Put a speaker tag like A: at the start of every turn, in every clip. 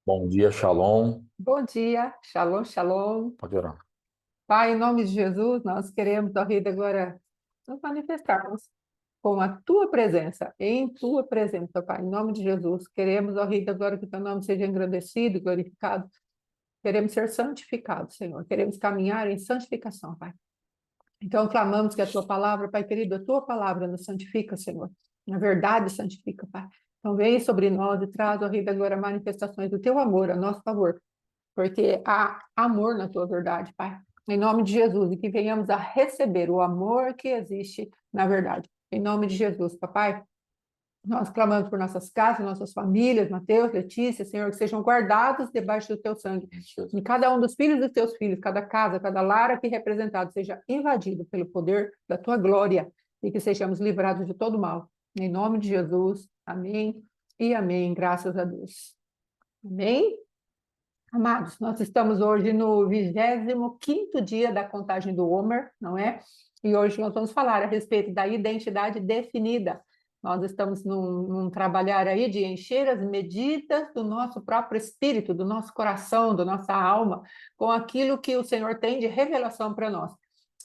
A: Bom dia, Shalom.
B: Bom dia, shalom, shalom.
A: Pode orar.
B: Pai, em nome de Jesus, nós queremos, ó vida, agora nos manifestarmos com a tua presença, em tua presença, Pai, em nome de Jesus. Queremos, ó vida, agora que teu nome seja engrandecido e glorificado. Queremos ser santificados, Senhor. Queremos caminhar em santificação, Pai. Então, clamamos que a tua palavra, Pai querido, a tua palavra nos santifica, Senhor. Na verdade, santifica, Pai. Então, vem sobre nós e traz, ó vida, agora manifestações do teu amor a nosso favor, porque há amor na tua verdade, Pai. Em nome de Jesus, e que venhamos a receber o amor que existe na verdade. Em nome de Jesus, papai, nós clamamos por nossas casas, nossas famílias, Mateus, Letícia, Senhor, que sejam guardados debaixo do teu sangue. E cada um dos filhos dos teus filhos, cada casa, cada lar aqui representado, seja invadido pelo poder da tua glória e que sejamos livrados de todo mal. Em nome de Jesus, amém e amém. Graças a Deus. Amém? Amados, nós estamos hoje no 25º dia da contagem do Homer, não é? E hoje nós vamos falar a respeito da identidade definida. Nós estamos num trabalhar aí de encher as medidas do nosso próprio espírito, do nosso coração, da nossa alma, com aquilo que o Senhor tem de revelação para nós,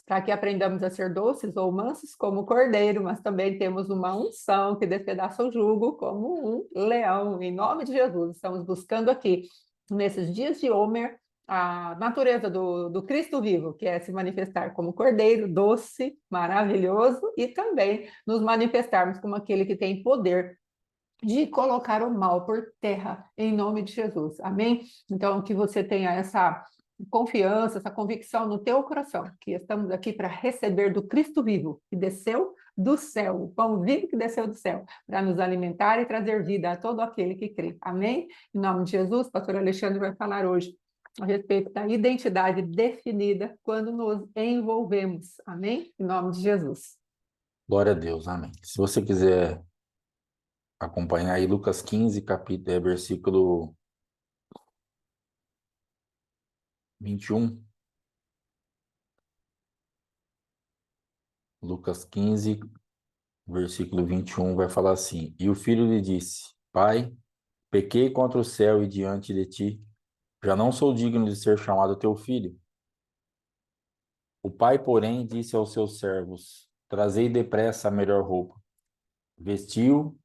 B: para que aprendamos a ser doces ou mansos como o cordeiro, mas também temos uma unção que despedaça o jugo como um leão, em nome de Jesus. Estamos buscando aqui nesses dias de Homer, a natureza do Cristo vivo, que é se manifestar como cordeiro, doce, maravilhoso, e também nos manifestarmos como aquele que tem poder de colocar o mal por terra, em nome de Jesus. Amém? Então, que você tenha essa confiança, essa convicção no teu coração, que estamos aqui para receber do Cristo vivo, que desceu do céu, o pão vivo que desceu do céu, para nos alimentar e trazer vida a todo aquele que crê. Amém? Em nome de Jesus, o pastor Alexandre vai falar hoje a respeito da identidade definida quando nos envolvemos. Amém? Em nome de Jesus.
A: Glória a Deus, amém. Se você quiser acompanhar aí Lucas 15, versículo 21. Lucas 15, versículo 21 vai falar assim: E o filho lhe disse: Pai, pequei contra o céu e diante de ti, já não sou digno de ser chamado teu filho. O pai, porém, disse aos seus servos: Trazei depressa a melhor roupa. Vestiu,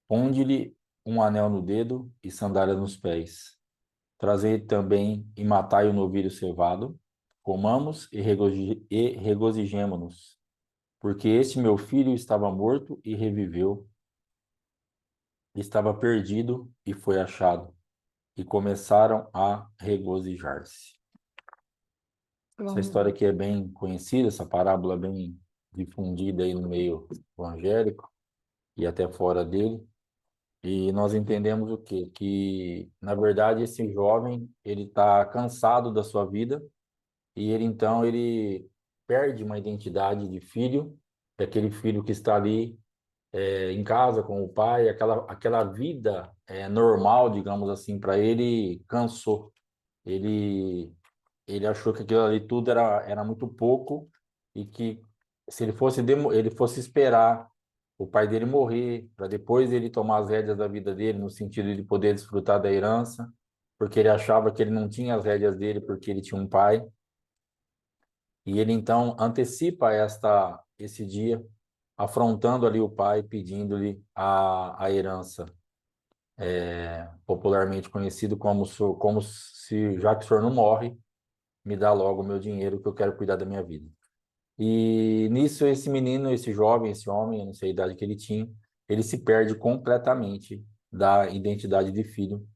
A: ponde-lhe um anel no dedo e sandália nos pés. Trazei também e matai o novilho cevado, comamos e regozijemo-nos, porque este meu filho estava morto e reviveu, estava perdido e foi achado, e começaram a regozijar-se. Essa história aqui é bem conhecida, essa parábola é bem difundida aí no meio evangélico e até fora dele. E nós entendemos o quê? Que, na verdade, esse jovem, ele está cansado da sua vida e ele perde uma identidade de filho, daquele filho que está ali em casa com o pai, aquela vida normal, digamos assim, para ele cansou. Ele, ele achou que aquilo ali tudo era muito pouco e que se ele fosse esperar o pai dele morrer, para depois ele tomar as rédeas da vida dele, no sentido de poder desfrutar da herança, porque ele achava que ele não tinha as rédeas dele porque ele tinha um pai. E ele então antecipa esse dia, afrontando ali o pai, pedindo-lhe a herança, popularmente conhecido como se, já que o senhor não morre, me dá logo o meu dinheiro que eu quero cuidar da minha vida. E nisso, esse menino, esse jovem, esse homem, eu não sei a idade que ele tinha, ele se perde completamente da identidade de filho,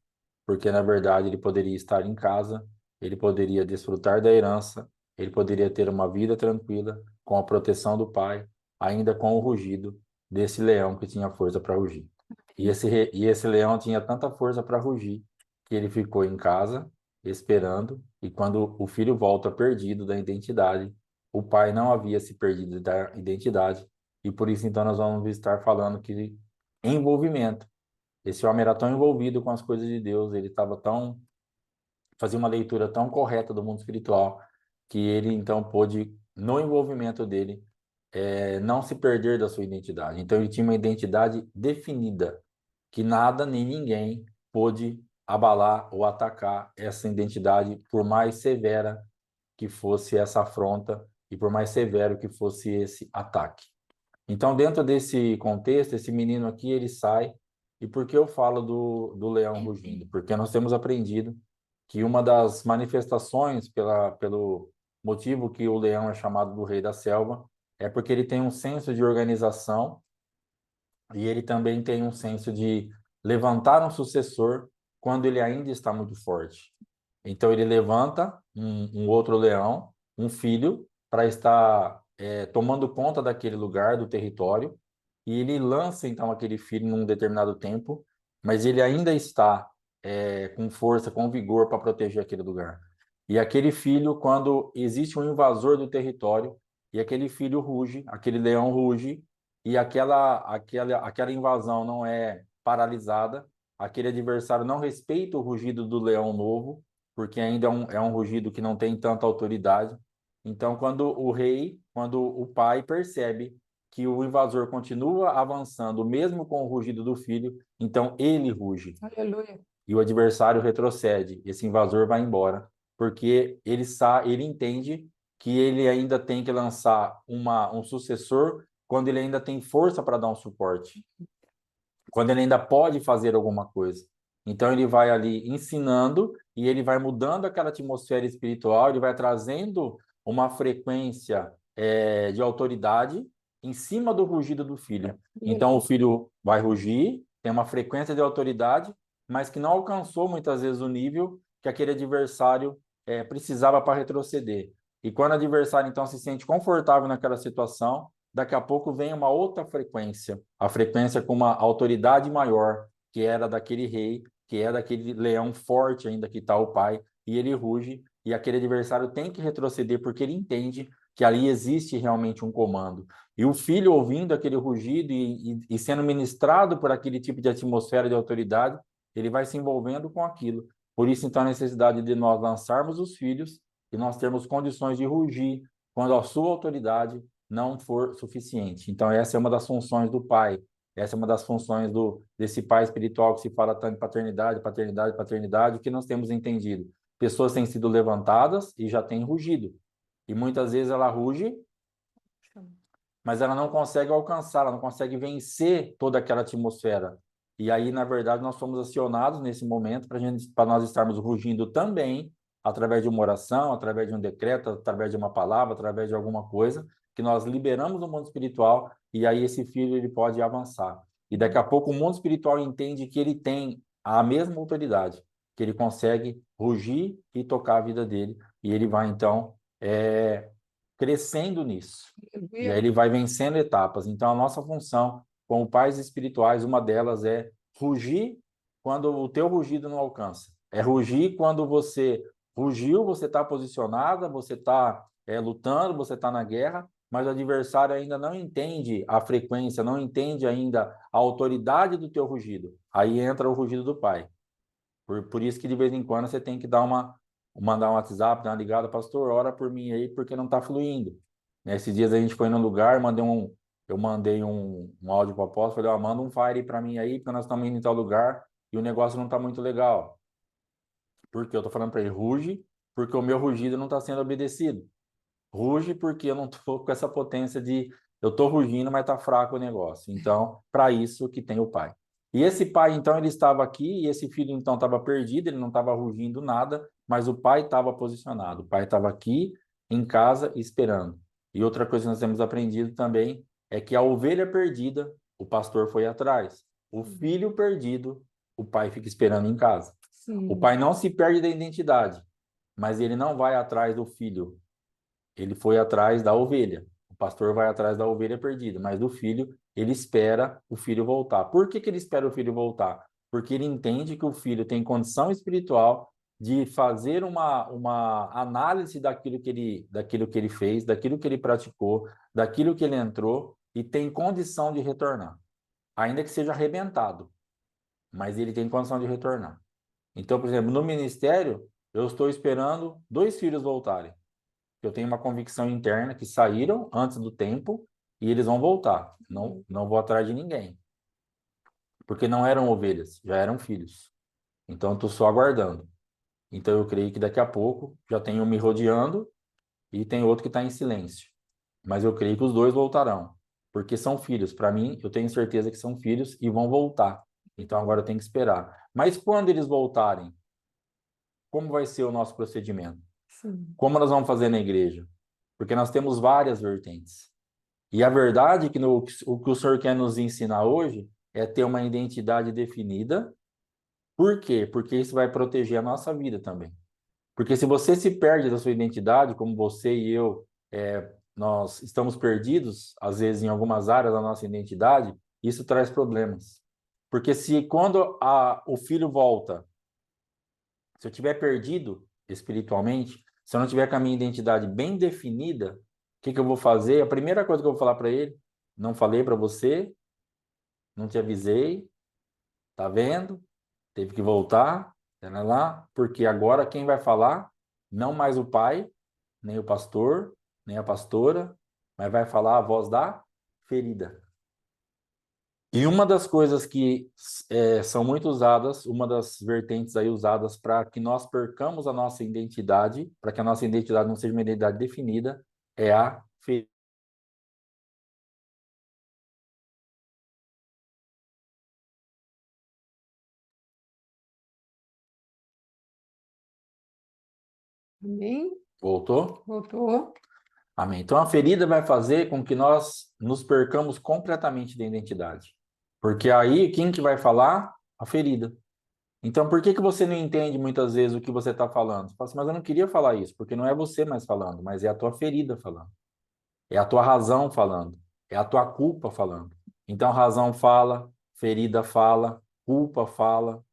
A: porque na verdade ele poderia estar em casa, ele poderia desfrutar da herança, ele poderia ter uma vida tranquila, com a proteção do pai, ainda com o rugido desse leão que tinha força para rugir. E esse leão tinha tanta força para rugir que ele ficou em casa esperando, e quando o filho volta perdido da identidade, o pai não havia se perdido da identidade, e por isso então nós vamos estar falando que envolvimento. Esse homem era tão envolvido com as coisas de Deus, ele fazia uma leitura tão correta do mundo espiritual, que ele então pôde, no envolvimento dele, não se perder da sua identidade. Então ele tinha uma identidade definida, que nada nem ninguém pôde abalar ou atacar essa identidade, por mais severa que fosse essa afronta e por mais severo que fosse esse ataque. Então, dentro desse contexto, esse menino aqui, ele sai. E por que eu falo do leão rugindo? Porque nós temos aprendido que uma das manifestações pelo motivo que o leão é chamado do rei da selva é porque ele tem um senso de organização e ele também tem um senso de levantar um sucessor quando ele ainda está muito forte. Então ele levanta um outro leão, um filho, para estar tomando conta daquele lugar, do território, e ele lança então aquele filho num determinado tempo, mas ele ainda está com força, com vigor para proteger aquele lugar. E aquele filho, quando existe um invasor do território, e aquele filho ruge, aquele leão ruge, e aquela invasão não é paralisada, aquele adversário não respeita o rugido do leão novo, porque ainda é um rugido que não tem tanta autoridade. Então, quando o pai percebe que o invasor continua avançando, mesmo com o rugido do filho, então ele ruge.
B: Aleluia.
A: E o adversário retrocede. Esse invasor vai embora, porque ele entende que ele ainda tem que lançar um sucessor quando ele ainda tem força para dar um suporte, quando ele ainda pode fazer alguma coisa. Então ele vai ali ensinando e ele vai mudando aquela atmosfera espiritual, ele vai trazendo uma frequência de autoridade em cima do rugido do filho. Então o filho vai rugir, tem uma frequência de autoridade, mas que não alcançou muitas vezes o nível que aquele adversário precisava para retroceder. E quando o adversário então se sente confortável naquela situação, daqui a pouco vem uma outra frequência, a frequência com uma autoridade maior, que era daquele rei, que é daquele leão forte ainda que está o pai, e ele ruge, e aquele adversário tem que retroceder, porque ele entende que ali existe realmente um comando. E o filho, ouvindo aquele rugido e sendo ministrado por aquele tipo de atmosfera de autoridade, ele vai se envolvendo com aquilo. Por isso, então, a necessidade de nós lançarmos os filhos e nós termos condições de rugir quando a sua autoridade não for suficiente. Então, essa é uma das funções do pai. Essa é uma das funções desse pai espiritual que se fala tanto de paternidade, paternidade, paternidade, que nós temos entendido. Pessoas têm sido levantadas e já têm rugido. E muitas vezes ela ruge, mas ela não consegue alcançar, ela não consegue vencer toda aquela atmosfera. E aí, na verdade, nós somos acionados nesse momento para nós estarmos rugindo também, através de uma oração, através de um decreto, através de uma palavra, através de alguma coisa, que nós liberamos o mundo espiritual e aí esse filho ele pode avançar. E daqui a pouco o mundo espiritual entende que ele tem a mesma autoridade, que ele consegue rugir e tocar a vida dele, e ele vai então crescendo nisso. E aí ele vai vencendo etapas. Então, a nossa função como pais espirituais, uma delas é rugir quando o teu rugido não alcança. É rugir quando você rugiu, você está posicionada, você está lutando, você está na guerra, mas o adversário ainda não entende a frequência, não entende ainda a autoridade do teu rugido. Aí entra o rugido do pai. Por isso que de vez em quando você tem que mandar um WhatsApp, dar uma ligada, pastor, ora por mim aí, porque não está fluindo. Nesses dias a gente foi num lugar, eu mandei um áudio para o apóstolo, falei, ó, manda um fire para mim aí, porque nós estamos indo em tal lugar e o negócio não está muito legal. Porque eu estou falando para ele, ruge, porque o meu rugido não está sendo obedecido. Ruge porque eu não estou com essa potência eu estou rugindo, mas está fraco o negócio. Então, para isso que tem o pai. E esse pai, então, ele estava aqui, e esse filho, então, estava perdido, ele não estava rugindo nada, mas o pai estava posicionado. O pai estava aqui, em casa, esperando. E outra coisa que nós temos aprendido também é que a ovelha perdida, o pastor foi atrás. O filho perdido, o pai fica esperando em casa.
B: Sim.
A: O pai não se perde da identidade, mas ele não vai atrás do filho. Ele foi atrás da ovelha. O pastor vai atrás da ovelha perdida, mas do filho, ele espera o filho voltar. Por que ele espera o filho voltar? Porque ele entende que o filho tem condição espiritual de fazer uma análise daquilo que ele fez, daquilo que ele praticou, daquilo que ele entrou e tem condição de retornar. Ainda que seja arrebentado, mas ele tem condição de retornar. Então, por exemplo, no ministério, eu estou esperando 2 filhos voltarem. Eu tenho uma convicção interna que saíram antes do tempo e eles vão voltar. Não vou atrás de ninguém. Porque não eram ovelhas, já eram filhos. Então, eu estou só aguardando. Então, eu creio que daqui a pouco já tem um me rodeando e tem outro que está em silêncio. Mas eu creio que os dois voltarão, porque são filhos. Para mim, eu tenho certeza que são filhos e vão voltar. Então, agora eu tenho que esperar. Mas quando eles voltarem, como vai ser o nosso procedimento?
B: Sim.
A: Como nós vamos fazer na igreja? Porque nós temos várias vertentes. E a verdade é que o que o Senhor quer nos ensinar hoje é ter uma identidade definida. Por quê? Porque isso vai proteger a nossa vida também. Porque se você se perde da sua identidade, como você e eu, nós estamos perdidos, às vezes, em algumas áreas da nossa identidade, isso traz problemas. Porque se quando o filho volta, se eu tiver perdido espiritualmente, se eu não tiver com a minha identidade bem definida, o que que eu vou fazer? A primeira coisa que eu vou falar para ele, não falei para você, não te avisei, tá vendo? Teve que voltar, tá lá, porque agora quem vai falar, não mais o pai, nem o pastor, nem a pastora, mas vai falar a voz da ferida. E uma das coisas que são muito usadas, uma das vertentes aí usadas para que nós percamos a nossa identidade, para que a nossa identidade não seja uma identidade definida, é a ferida.
B: Amém?
A: Voltou?
B: Voltou.
A: Amém. Então a ferida vai fazer com que nós nos percamos completamente da identidade. Porque aí, quem que vai falar? A ferida. Então, por que que você não entende muitas vezes o que você está falando? Você fala assim, mas eu não queria falar isso, porque não é você mais falando, mas é a tua ferida falando. É a tua razão falando. É a tua culpa falando. Então, razão fala, ferida fala, culpa fala,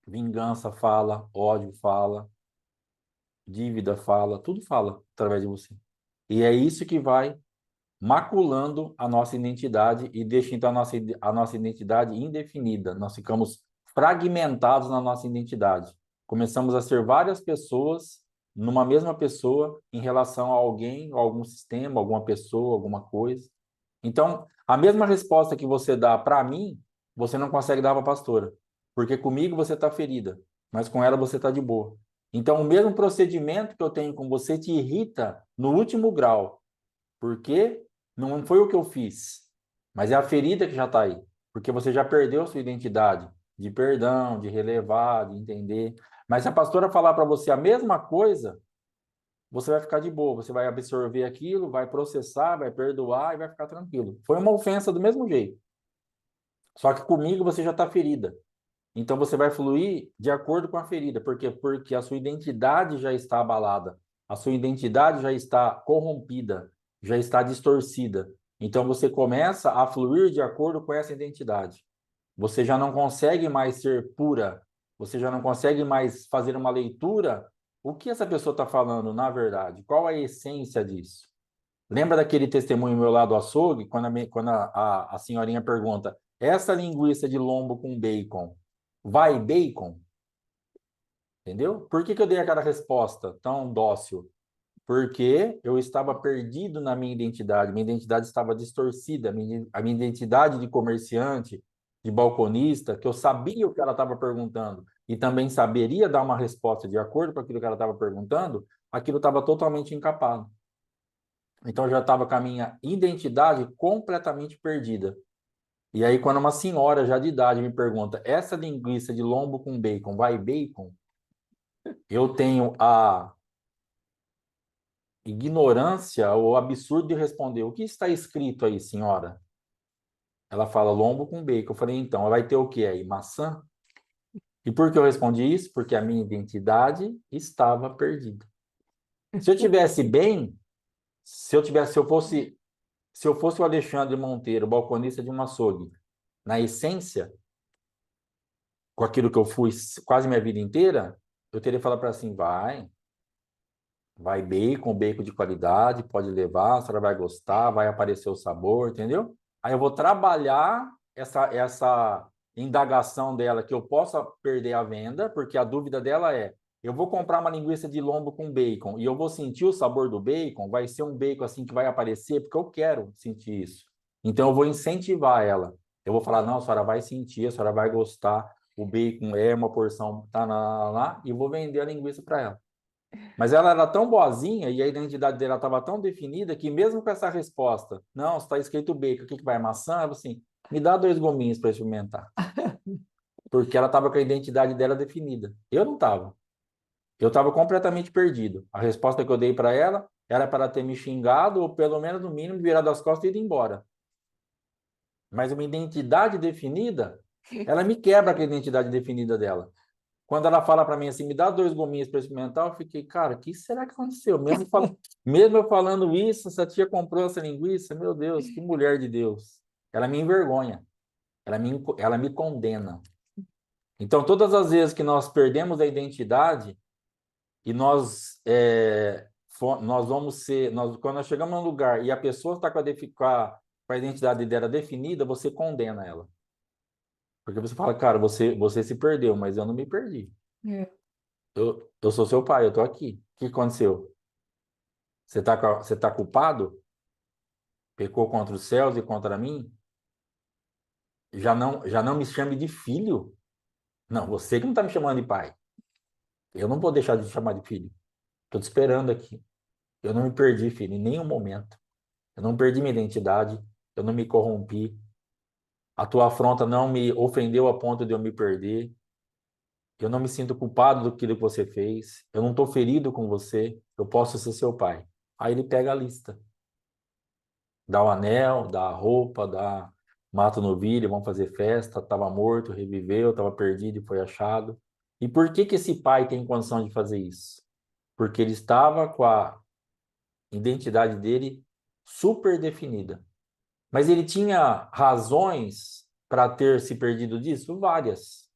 A: vingança fala, ódio fala, dívida fala, tudo fala através de você. E é isso que vai maculando a nossa identidade e deixa então a nossa identidade indefinida. Nós ficamos fragmentados na nossa identidade. Começamos a ser várias pessoas numa mesma pessoa em relação a alguém, a algum sistema, alguma pessoa, alguma coisa. Então, a mesma resposta que você dá para mim, você não consegue dar para a pastora, porque comigo você está ferida, mas com ela você está de boa. Então, o mesmo procedimento que eu tenho com você te irrita no último grau, porque não foi o que eu fiz, mas é a ferida que já está aí, porque você já perdeu sua identidade de perdão, de relevar, de entender. Mas se a pastora falar para você a mesma coisa, você vai ficar de boa, você vai absorver aquilo, vai processar, vai perdoar e vai ficar tranquilo. Foi uma ofensa do mesmo jeito. Só que comigo você já está ferida. Então você vai fluir de acordo com a ferida. Por quê? Porque a sua identidade já está abalada, a sua identidade já está corrompida, já está distorcida. Então você começa a fluir de acordo com essa identidade. Você já não consegue mais ser pura, você já não consegue mais fazer uma leitura. O que essa pessoa está falando, na verdade? Qual a essência disso? Lembra daquele testemunho meu lá do açougue, quando a senhorinha pergunta: essa linguiça de lombo com bacon, vai bacon? Entendeu? Por que que eu dei aquela resposta tão dócil? Porque eu estava perdido na minha identidade estava distorcida, a minha identidade de comerciante, de balconista, que eu sabia o que ela estava perguntando e também saberia dar uma resposta de acordo com aquilo que ela estava perguntando, aquilo estava totalmente encapado. Então eu já estava com a minha identidade completamente perdida. E aí, quando uma senhora já de idade me pergunta, essa linguiça de lombo com bacon, vai bacon? Eu tenho a ignorância ou absurdo de responder, o que está escrito aí, senhora? Ela fala lombo com bacon. Eu falei, então, vai ter o que aí? Maçã? E por que eu respondi isso? Porque a minha identidade estava perdida. Se eu tivesse bem, se eu fosse o Alexandre Monteiro, balconista de um açougue, na essência, com aquilo que eu fui quase minha vida inteira, eu teria falado para assim, vai bacon, bacon de qualidade, pode levar, a senhora vai gostar, vai aparecer o sabor, entendeu? Aí eu vou trabalhar essa indagação dela que eu possa perder a venda, porque a dúvida dela é, eu vou comprar uma linguiça de lombo com bacon e eu vou sentir o sabor do bacon, vai ser um bacon assim que vai aparecer, porque eu quero sentir isso. Então eu vou incentivar ela. Eu vou falar, não, a senhora vai sentir, a senhora vai gostar. o bacon é uma porção, tá lá, e vou vender a linguiça para ela. Mas ela era tão boazinha e a identidade dela estava tão definida que mesmo com essa resposta, não, está escrito bacon, o que que vai, maçã? Ela falou assim, me dá 2 gominhos para experimentar. Porque ela estava com a identidade dela definida. Eu não estava. Eu estava completamente perdido. A resposta que eu dei para ela era para ela ter me xingado ou pelo menos no mínimo virado as costas e ido embora. Mas uma identidade definida, ela me quebra com a identidade definida dela. Quando ela fala para mim assim, me dá 2 gominhos para experimentar, eu fiquei, cara, o que será que aconteceu? Mesmo eu falando isso, essa tia comprou essa linguiça, meu Deus, que mulher de Deus. Ela me envergonha, ela me condena. Então, todas as vezes que nós perdemos a identidade e nós vamos ser, quando nós chegamos num lugar e a pessoa está com a identidade dela definida, você condena ela. Porque você fala, cara, você se perdeu, mas eu não me perdi.
B: É.
A: Eu sou seu pai, eu tô aqui. O que aconteceu? Você tá culpado? Pecou contra os céus e contra mim? Já não me chame de filho? Não, você que não está me chamando de pai. Eu não vou deixar de te chamar de filho. Estou te esperando aqui. Eu não me perdi, filho, em nenhum momento. Eu não perdi minha identidade. Eu não me corrompi. A tua afronta não me ofendeu a ponto de eu me perder. Eu não me sinto culpado do que você fez. Eu não estou ferido com você. Eu posso ser seu pai. Aí ele pega a lista. Dá o anel, dá a roupa, mata o novilho, vão fazer festa, estava morto, reviveu, estava perdido e foi achado. E por que que esse pai tem condição de fazer isso? Porque ele estava com a identidade dele super definida. Mas ele tinha razões para ter se perdido disso? Várias.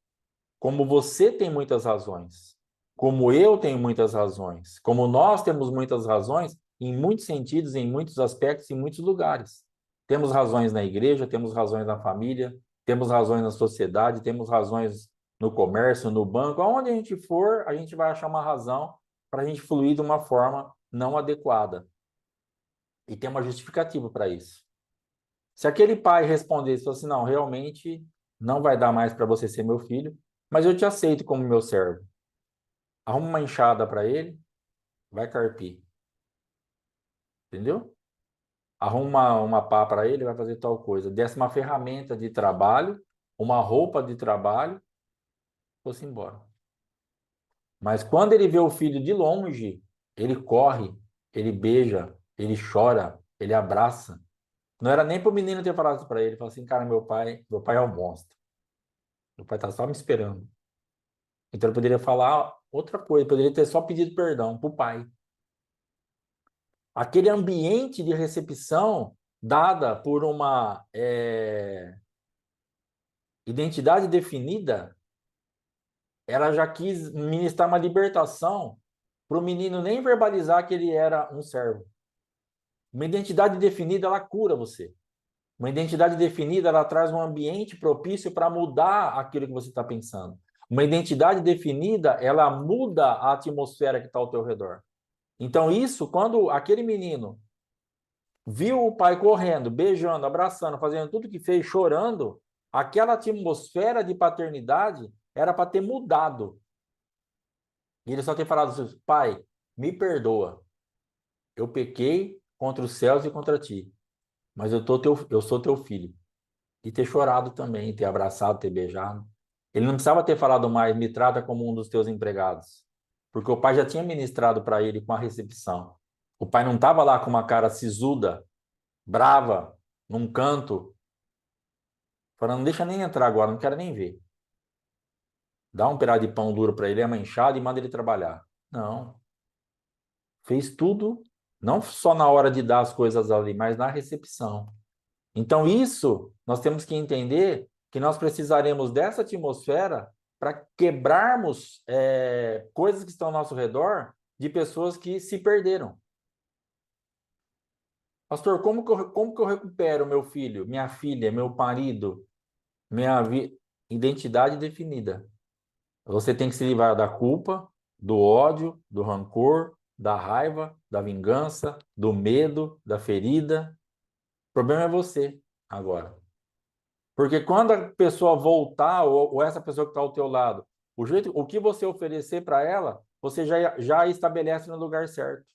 A: Como você tem muitas razões, como eu tenho muitas razões, como nós temos muitas razões, em muitos sentidos, em muitos aspectos, em muitos lugares. Temos razões na igreja, temos razões na família, temos razões na sociedade, temos razões no comércio, no banco. Aonde a gente for, a gente vai achar uma razão para a gente fluir de uma forma não adequada. E tem uma justificativa para isso. Se aquele pai respondesse assim, não, realmente não vai dar mais para você ser meu filho, mas eu te aceito como meu servo. Arruma uma enxada para ele, vai carpir. Entendeu? Arruma uma pá para ele, vai fazer tal coisa. Desse uma ferramenta de trabalho, uma roupa de trabalho, fosse embora. Mas quando ele vê o filho de longe, ele corre, ele beija, ele chora, ele abraça. Não era nem para o menino ter falado isso para ele. Ele falou assim, cara, meu pai é um monstro. Meu pai tá só me esperando. Então ele poderia falar outra coisa, poderia ter só pedido perdão para o pai. Aquele ambiente de recepção dada por uma identidade definida, ela já quis ministrar uma libertação para o menino nem verbalizar que ele era um servo. Uma identidade definida, ela cura você. Uma identidade definida, ela traz um ambiente propício para mudar aquilo que você está pensando. Uma identidade definida, ela muda a atmosfera que está ao teu redor. Então, isso, quando aquele menino viu o pai correndo, beijando, abraçando, fazendo tudo que fez, chorando, aquela atmosfera de paternidade era para ter mudado. E ele só ter falado assim, pai, me perdoa. Eu pequei contra os céus e contra ti, mas eu sou teu filho. E ter chorado também, ter abraçado, ter beijado. Ele não precisava ter falado mais, me trata como um dos teus empregados. Porque o pai já tinha ministrado para ele com a recepção. O pai não estava lá com uma cara sisuda, brava, num canto, falando, não deixa nem entrar agora, não quero nem ver. Dá um pedaço de pão duro para ele, é manchado e manda ele trabalhar. Não. Fez tudo, não só na hora de dar as coisas ali, mas na recepção. Então, isso nós temos que entender que nós precisaremos dessa atmosfera para quebrarmos coisas que estão ao nosso redor de pessoas que se perderam. Pastor, como que eu recupero meu filho, minha filha, meu marido, identidade definida? Você tem que se livrar da culpa, do ódio, do rancor, da raiva, da vingança, do medo, da ferida. O problema é você agora. Porque quando a pessoa voltar, ou essa pessoa que está ao teu lado, o que você oferecer para ela, você já estabelece no lugar certo.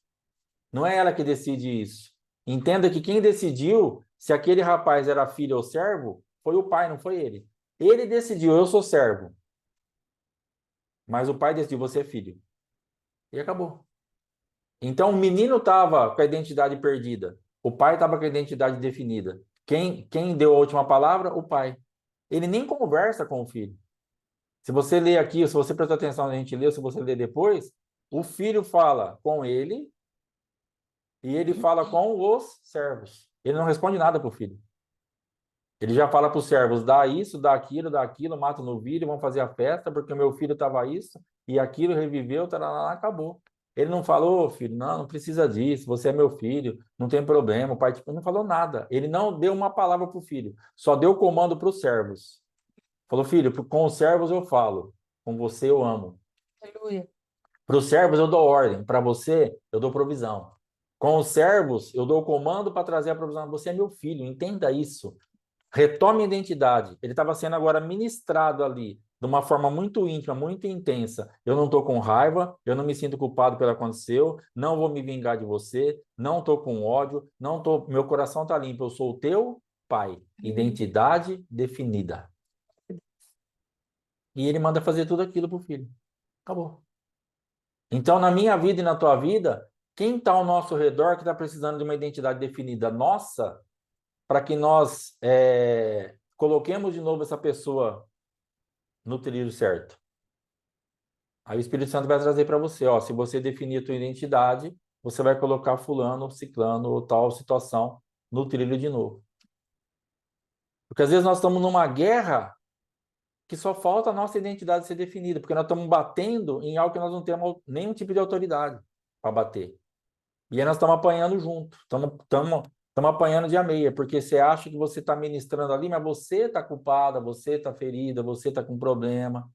A: Não é ela que decide isso. Entenda que quem decidiu se aquele rapaz era filho ou servo foi o pai, não foi ele. Ele decidiu, eu sou servo. Mas o pai decidiu, você é filho. E acabou. Então o menino estava com a identidade perdida. O pai estava com a identidade definida. Quem deu a última palavra? O pai. Ele nem conversa com o filho. Se você ler aqui, se você prestar atenção na gente ler, se você ler depois, o filho fala com ele e ele fala com os servos. Ele não responde nada para o filho. Ele já fala para os servos, dá isso, dá aquilo, mata no vídeo, vamos fazer a festa, porque meu filho estava isso, e aquilo reviveu, tarará, acabou. Ele não falou, filho, não precisa disso, você é meu filho, não tem problema, o pai tipo, não falou nada. Ele não deu uma palavra para o filho, só deu comando para os servos. Falou, filho, com os servos eu falo, com você eu amo.
B: Aleluia.
A: Para os servos eu dou ordem, para você eu dou provisão. Com os servos eu dou o comando para trazer a provisão. Você é meu filho, entenda isso. Retome a identidade. Ele estava sendo agora ministrado ali de uma forma muito íntima, muito intensa. Eu não estou com raiva, eu não me sinto culpado pelo que aconteceu, não vou me vingar de você, não estou com ódio, não tô, meu coração está limpo, eu sou o teu pai. Identidade definida. E ele manda fazer tudo aquilo para o filho. Acabou. Então, na minha vida e na tua vida, quem está ao nosso redor que está precisando de uma identidade definida nossa, para que nós coloquemos de novo essa pessoa no trilho certo. Aí o Espírito Santo vai trazer para você, ó, se você definir a tua identidade, você vai colocar fulano, ciclano ou tal situação no trilho de novo. Porque às vezes nós estamos numa guerra que só falta a nossa identidade ser definida, porque nós estamos batendo em algo que nós não temos nenhum tipo de autoridade para bater. E aí nós estamos apanhando junto, estamos apanhando de ameia, porque você acha que você está ministrando ali, mas você está culpada, você está ferida, você está com problema.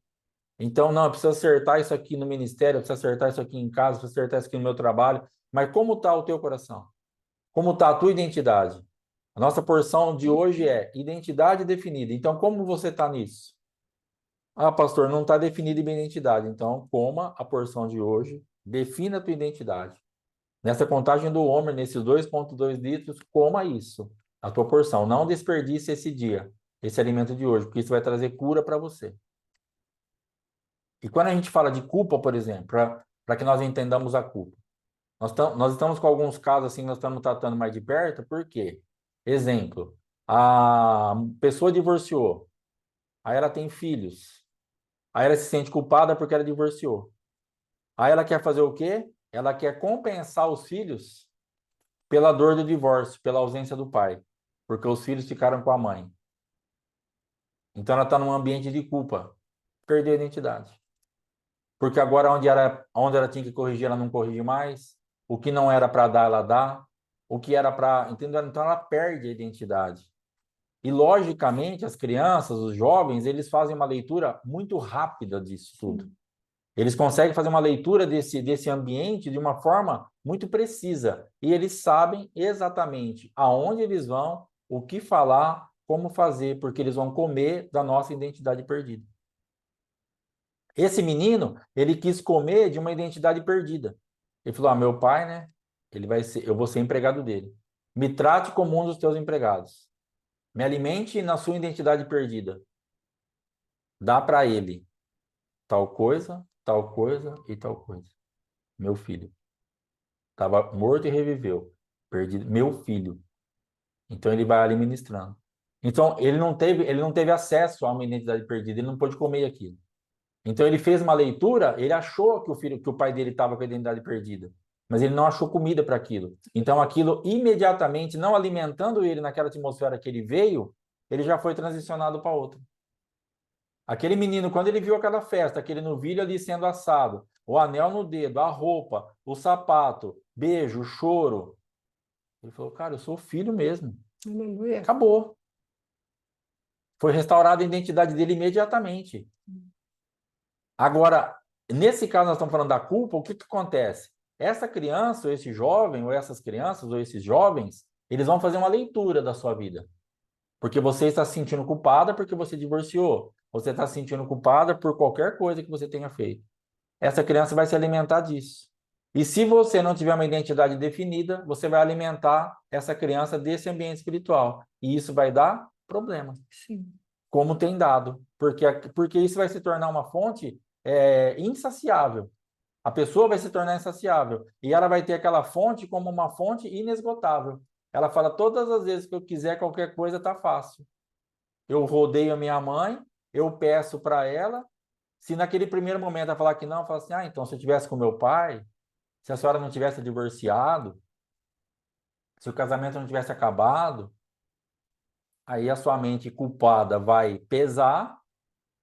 A: Então, não, eu preciso acertar isso aqui no ministério, eu preciso acertar isso aqui em casa, eu preciso acertar isso aqui no meu trabalho. Mas como está o teu coração? Como está a tua identidade? A nossa porção de hoje é identidade definida. Então, como você está nisso? Ah, pastor, não está definida minha identidade. Então, coma a porção de hoje, defina a tua identidade. Nessa contagem do homem, nesses 2,2 litros, coma isso, a tua porção. Não desperdice esse dia, esse alimento de hoje, porque isso vai trazer cura para você. E quando a gente fala de culpa, por exemplo, para que nós entendamos a culpa, nós estamos com alguns casos assim, nós estamos tratando mais de perto, por quê? Exemplo, a pessoa divorciou, aí ela tem filhos, aí ela se sente culpada porque ela divorciou. Aí ela quer fazer o quê? Ela quer compensar os filhos pela dor do divórcio, pela ausência do pai, porque os filhos ficaram com a mãe. Então ela está num ambiente de culpa, perdeu a identidade. Porque agora onde ela tinha que corrigir, ela não corrige mais. O que não era para dar, ela dá. O que era para... Entendeu? Então ela perde a identidade. E, logicamente, as crianças, os jovens, eles fazem uma leitura muito rápida disso tudo. Eles conseguem fazer uma leitura desse ambiente de uma forma muito precisa. E eles sabem exatamente aonde eles vão, o que falar, como fazer, porque eles vão comer da nossa identidade perdida. Esse menino, ele quis comer de uma identidade perdida. Ele falou: meu pai, né? Eu vou ser empregado dele. Me trate como um dos teus empregados. Me alimente na sua identidade perdida. Dá para ele tal coisa e tal coisa. Meu filho estava morto e reviveu. Perdido, meu filho. Então ele vai ali ministrando. Então ele não teve acesso a uma identidade perdida, ele não pôde comer aquilo. Então ele fez uma leitura, ele achou que o pai dele estava com a identidade perdida, mas ele não achou comida para aquilo. Então aquilo imediatamente, não alimentando ele naquela atmosfera que ele veio, ele já foi transicionado para outra. Aquele menino, quando ele viu aquela festa, aquele novilho ali sendo assado, o anel no dedo, a roupa, o sapato, beijo, choro, ele falou: cara, eu sou filho mesmo.
B: Aleluia.
A: Acabou. Foi restaurada a identidade dele imediatamente. Agora, nesse caso, nós estamos falando da culpa, o que acontece? Essa criança, ou esse jovem, ou essas crianças, ou esses jovens, eles vão fazer uma leitura da sua vida. Porque você está se sentindo culpada porque você divorciou. Você está se sentindo culpada por qualquer coisa que você tenha feito. Essa criança vai se alimentar disso. E se você não tiver uma identidade definida, você vai alimentar essa criança desse ambiente espiritual. E isso vai dar problema.
B: Sim.
A: Como tem dado. Porque isso vai se tornar uma fonte insaciável. A pessoa vai se tornar insaciável. E ela vai ter aquela fonte como uma fonte inesgotável. Ela fala, todas as vezes que eu quiser qualquer coisa, tá fácil. Eu rodeio a minha mãe, eu peço para ela. Se naquele primeiro momento ela falar que não, fala assim, então se eu tivesse com meu pai, se a senhora não tivesse divorciado, se o casamento não tivesse acabado, aí a sua mente culpada vai pesar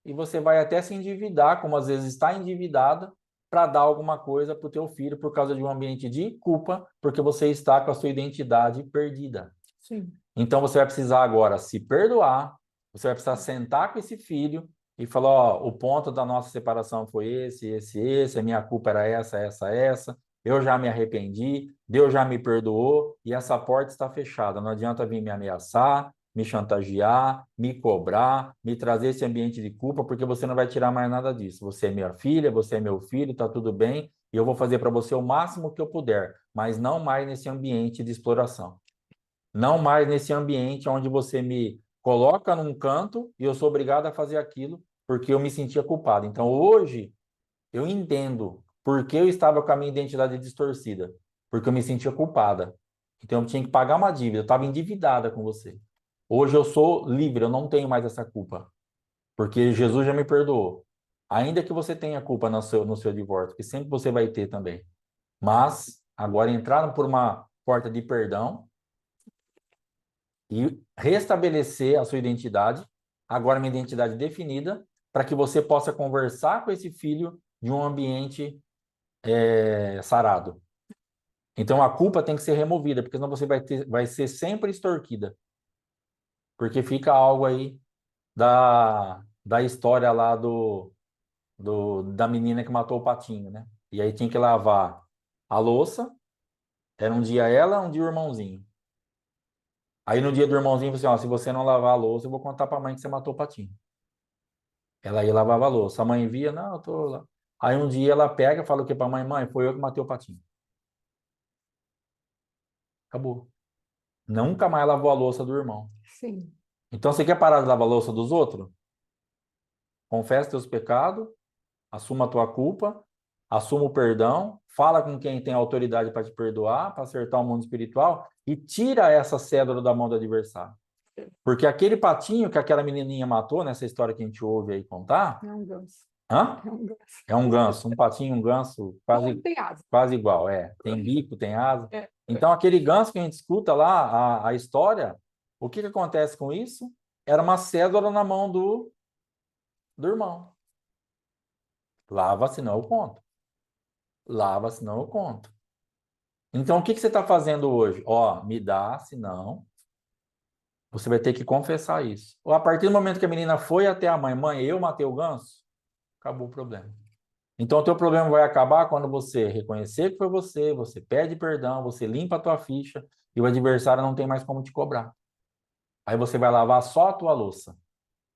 A: e você vai até se endividar, como às vezes está endividada, para dar alguma coisa para o teu filho por causa de um ambiente de culpa, porque você está com a sua identidade perdida.
B: Sim.
A: Então você vai precisar agora se perdoar, você vai precisar sentar com esse filho e falar, ó, o ponto da nossa separação foi esse, a minha culpa era essa, eu já me arrependi, Deus já me perdoou e essa porta está fechada. Não adianta vir me ameaçar, me chantagear, me cobrar, me trazer esse ambiente de culpa, porque você não vai tirar mais nada disso. Você é minha filha, você é meu filho, tá tudo bem, e eu vou fazer para você o máximo que eu puder, mas não mais nesse ambiente de exploração. Não mais nesse ambiente onde você me coloca num canto e eu sou obrigado a fazer aquilo porque eu me sentia culpado. Então, hoje, eu entendo por que eu estava com a minha identidade distorcida. Porque eu me sentia culpada. Então, eu tinha que pagar uma dívida. Eu estava endividada com você. Hoje eu sou livre, eu não tenho mais essa culpa. Porque Jesus já me perdoou. Ainda que você tenha culpa no seu divórcio, que sempre você vai ter também. Mas, agora entraram por uma porta de perdão e restabelecer a sua identidade, agora uma identidade definida, para que você possa conversar com esse filho de um ambiente sarado. Então a culpa tem que ser removida, porque senão você vai ser sempre extorquida. Porque fica algo aí da história lá da menina que matou o patinho, né? E aí tinha que lavar a louça, era um dia ela, um dia o irmãozinho. Aí no dia do irmãozinho, você, ó, se você não lavar a louça, eu vou contar pra mãe que você matou o patinho. Ela ia lavar a louça. A mãe via, não, eu tô lá. Aí um dia ela pega e fala o quê pra mãe? Mãe, foi eu que matei o patinho. Acabou. Nunca mais lavou a louça do irmão.
B: Sim.
A: Então você quer parar de lavar a louça dos outros? Confessa teus pecados, assuma a tua culpa, assuma o perdão, fala com quem tem autoridade para te perdoar, para acertar o mundo espiritual e tira essa cédula da mão do adversário. Porque aquele patinho que aquela menininha matou, nessa história que a gente ouve aí contar,
B: É um ganso.
A: hã?
B: É um ganso.
A: É um ganso, um patinho, um ganso
B: Tem asa.
A: quase igual, é. Tem bico, tem asa.
B: É.
A: Então, aquele ganso que a gente escuta lá, a história, o que acontece com isso? Era uma cédula na mão do irmão. Lava, senão eu conto. Lava, senão eu conto. Então, o que você está fazendo hoje? Ó, me dá, senão você vai ter que confessar isso. Ou a partir do momento que a menina foi até a mãe, mãe, eu matei o ganso, acabou o problema. Então, o teu problema vai acabar quando você reconhecer que foi você pede perdão, você limpa a tua ficha e o adversário não tem mais como te cobrar. Aí você vai lavar só a tua louça.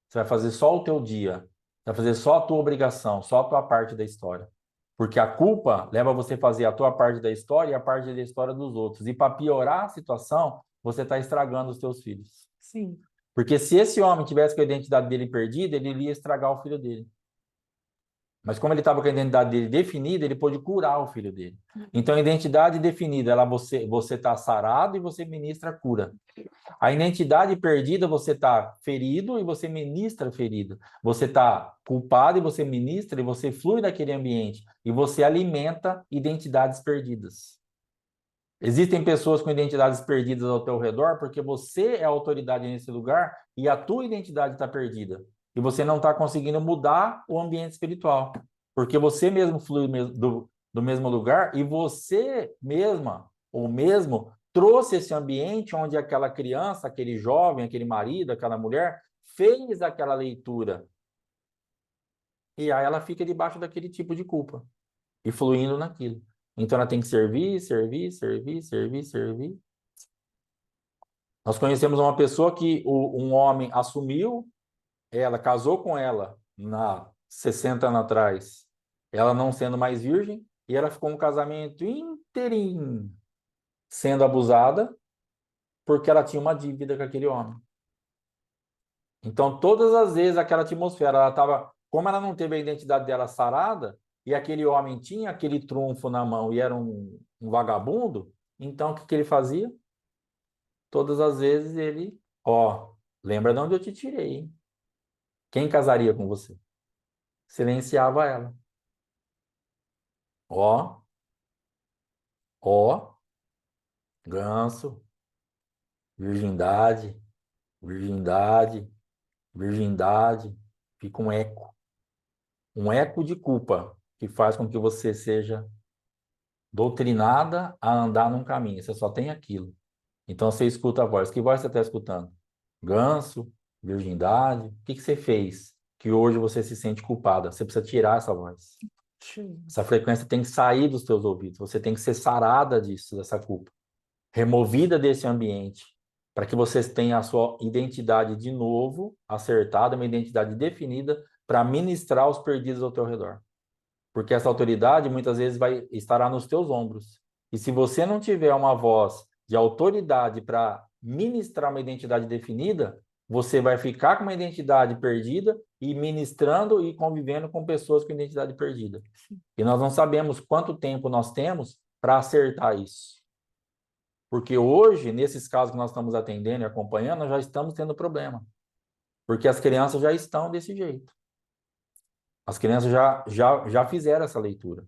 A: Você vai fazer só o teu dia. Você vai fazer só a tua obrigação, só a tua parte da história. Porque a culpa leva você a fazer a tua parte da história e a parte da história dos outros. E para piorar a situação, você está estragando os teus filhos.
B: Sim.
A: Porque se esse homem tivesse com a identidade dele perdida, ele iria estragar o filho dele. Mas como ele estava com a identidade dele definida, ele pôde curar o filho dele. Então, a identidade definida, você está sarado e você ministra a cura. A identidade perdida, você está ferido e você ministra ferido. Você está culpado e você ministra e você flui daquele ambiente. E você alimenta identidades perdidas. Existem pessoas com identidades perdidas ao teu redor porque você é a autoridade nesse lugar e a tua identidade está perdida. E você não está conseguindo mudar o ambiente espiritual. Porque você mesmo flui do mesmo lugar e você mesma, ou mesmo, trouxe esse ambiente onde aquela criança, aquele jovem, aquele marido, aquela mulher, fez aquela leitura. E aí ela fica debaixo daquele tipo de culpa e fluindo naquilo. Então ela tem que servir, servir, servir, servir, servir. Nós conhecemos uma pessoa que um homem assumiu, ela casou com ela 60 anos atrás, ela não sendo mais virgem, e ela ficou um casamento inteirinho sendo abusada porque ela tinha uma dívida com aquele homem. Então, todas as vezes aquela atmosfera, ela estava, como ela não teve a identidade dela sarada, e aquele homem tinha aquele trunfo na mão e era um vagabundo, então o que ele fazia? Todas as vezes ele, ó, lembra de onde eu te tirei, hein? Quem casaria com você? Silenciava ela. Ó, ó, ganso, virgindade, virgindade, virgindade. Fica um eco de culpa que faz com que você seja doutrinada a andar num caminho. Você só tem aquilo. Então você escuta a voz. Que voz você está escutando? Ganso, virgindade. O que você fez que hoje você se sente culpada? Você precisa tirar essa voz. Essa frequência tem que sair dos teus ouvidos. Você tem que ser sarada disso, dessa culpa. Removida desse ambiente. Para que vocês tenham a sua identidade de novo, acertada, uma identidade definida, para ministrar os perdidos ao teu redor. Porque essa autoridade muitas vezes estará nos teus ombros. E se você não tiver uma voz de autoridade para ministrar uma identidade definida, você vai ficar com uma identidade perdida e ministrando e convivendo com pessoas com identidade perdida. E nós não sabemos quanto tempo nós temos para acertar isso. Porque hoje, nesses casos que nós estamos atendendo e acompanhando, nós já estamos tendo problema. Porque as crianças já estão desse jeito. As crianças já fizeram essa leitura.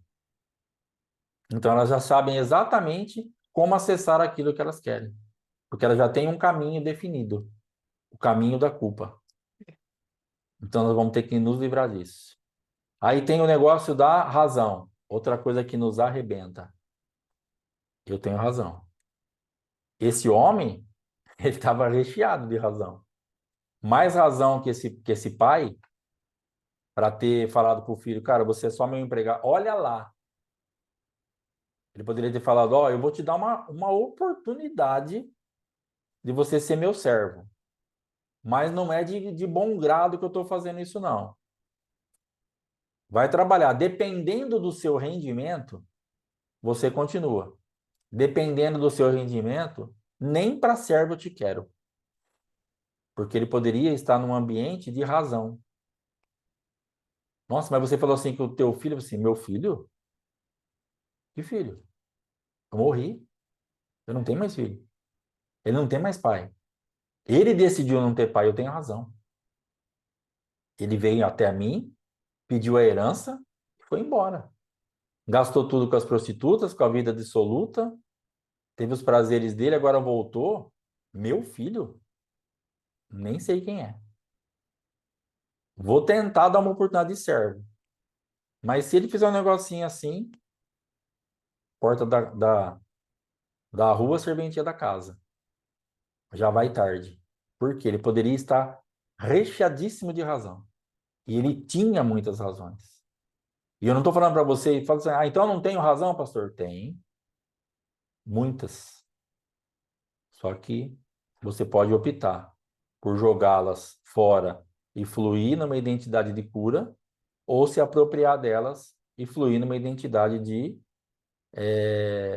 A: Então, elas já sabem exatamente como acessar aquilo que elas querem. Porque elas já têm um caminho definido. O caminho da culpa. Então, nós vamos ter que nos livrar disso. Aí tem o negócio da razão. Outra coisa que nos arrebenta. Eu tenho razão. Esse homem, ele estava recheado de razão. Mais razão que esse pai, para ter falado para o filho, cara, você é só meu empregado. Olha lá. Ele poderia ter falado, ó, eu vou te dar uma oportunidade de você ser meu servo. Mas não é de bom grado que eu estou fazendo isso, não. Vai trabalhar. Dependendo do seu rendimento, você continua. Dependendo do seu rendimento, nem para servo eu te quero. Porque ele poderia estar num ambiente de razão. Nossa, mas você falou assim que o teu filho, assim, meu filho? Que filho? Eu morri. Eu não tenho mais filho. Ele não tem mais pai. Ele decidiu não ter pai, eu tenho razão. Ele veio até mim, pediu a herança e foi embora. Gastou tudo com as prostitutas, com a vida dissoluta, teve os prazeres dele, agora voltou. Meu filho? Nem sei quem é. Vou tentar dar uma oportunidade de servo. Mas se ele fizer um negocinho assim, porta da rua, serventia da casa. Já vai tarde. Porque ele poderia estar recheadíssimo de razão. E ele tinha muitas razões. E eu não estou falando para você e falo assim, então eu não tenho razão, pastor? Tem. Muitas. Só que você pode optar por jogá-las fora e fluir numa identidade de cura, ou se apropriar delas e fluir numa identidade de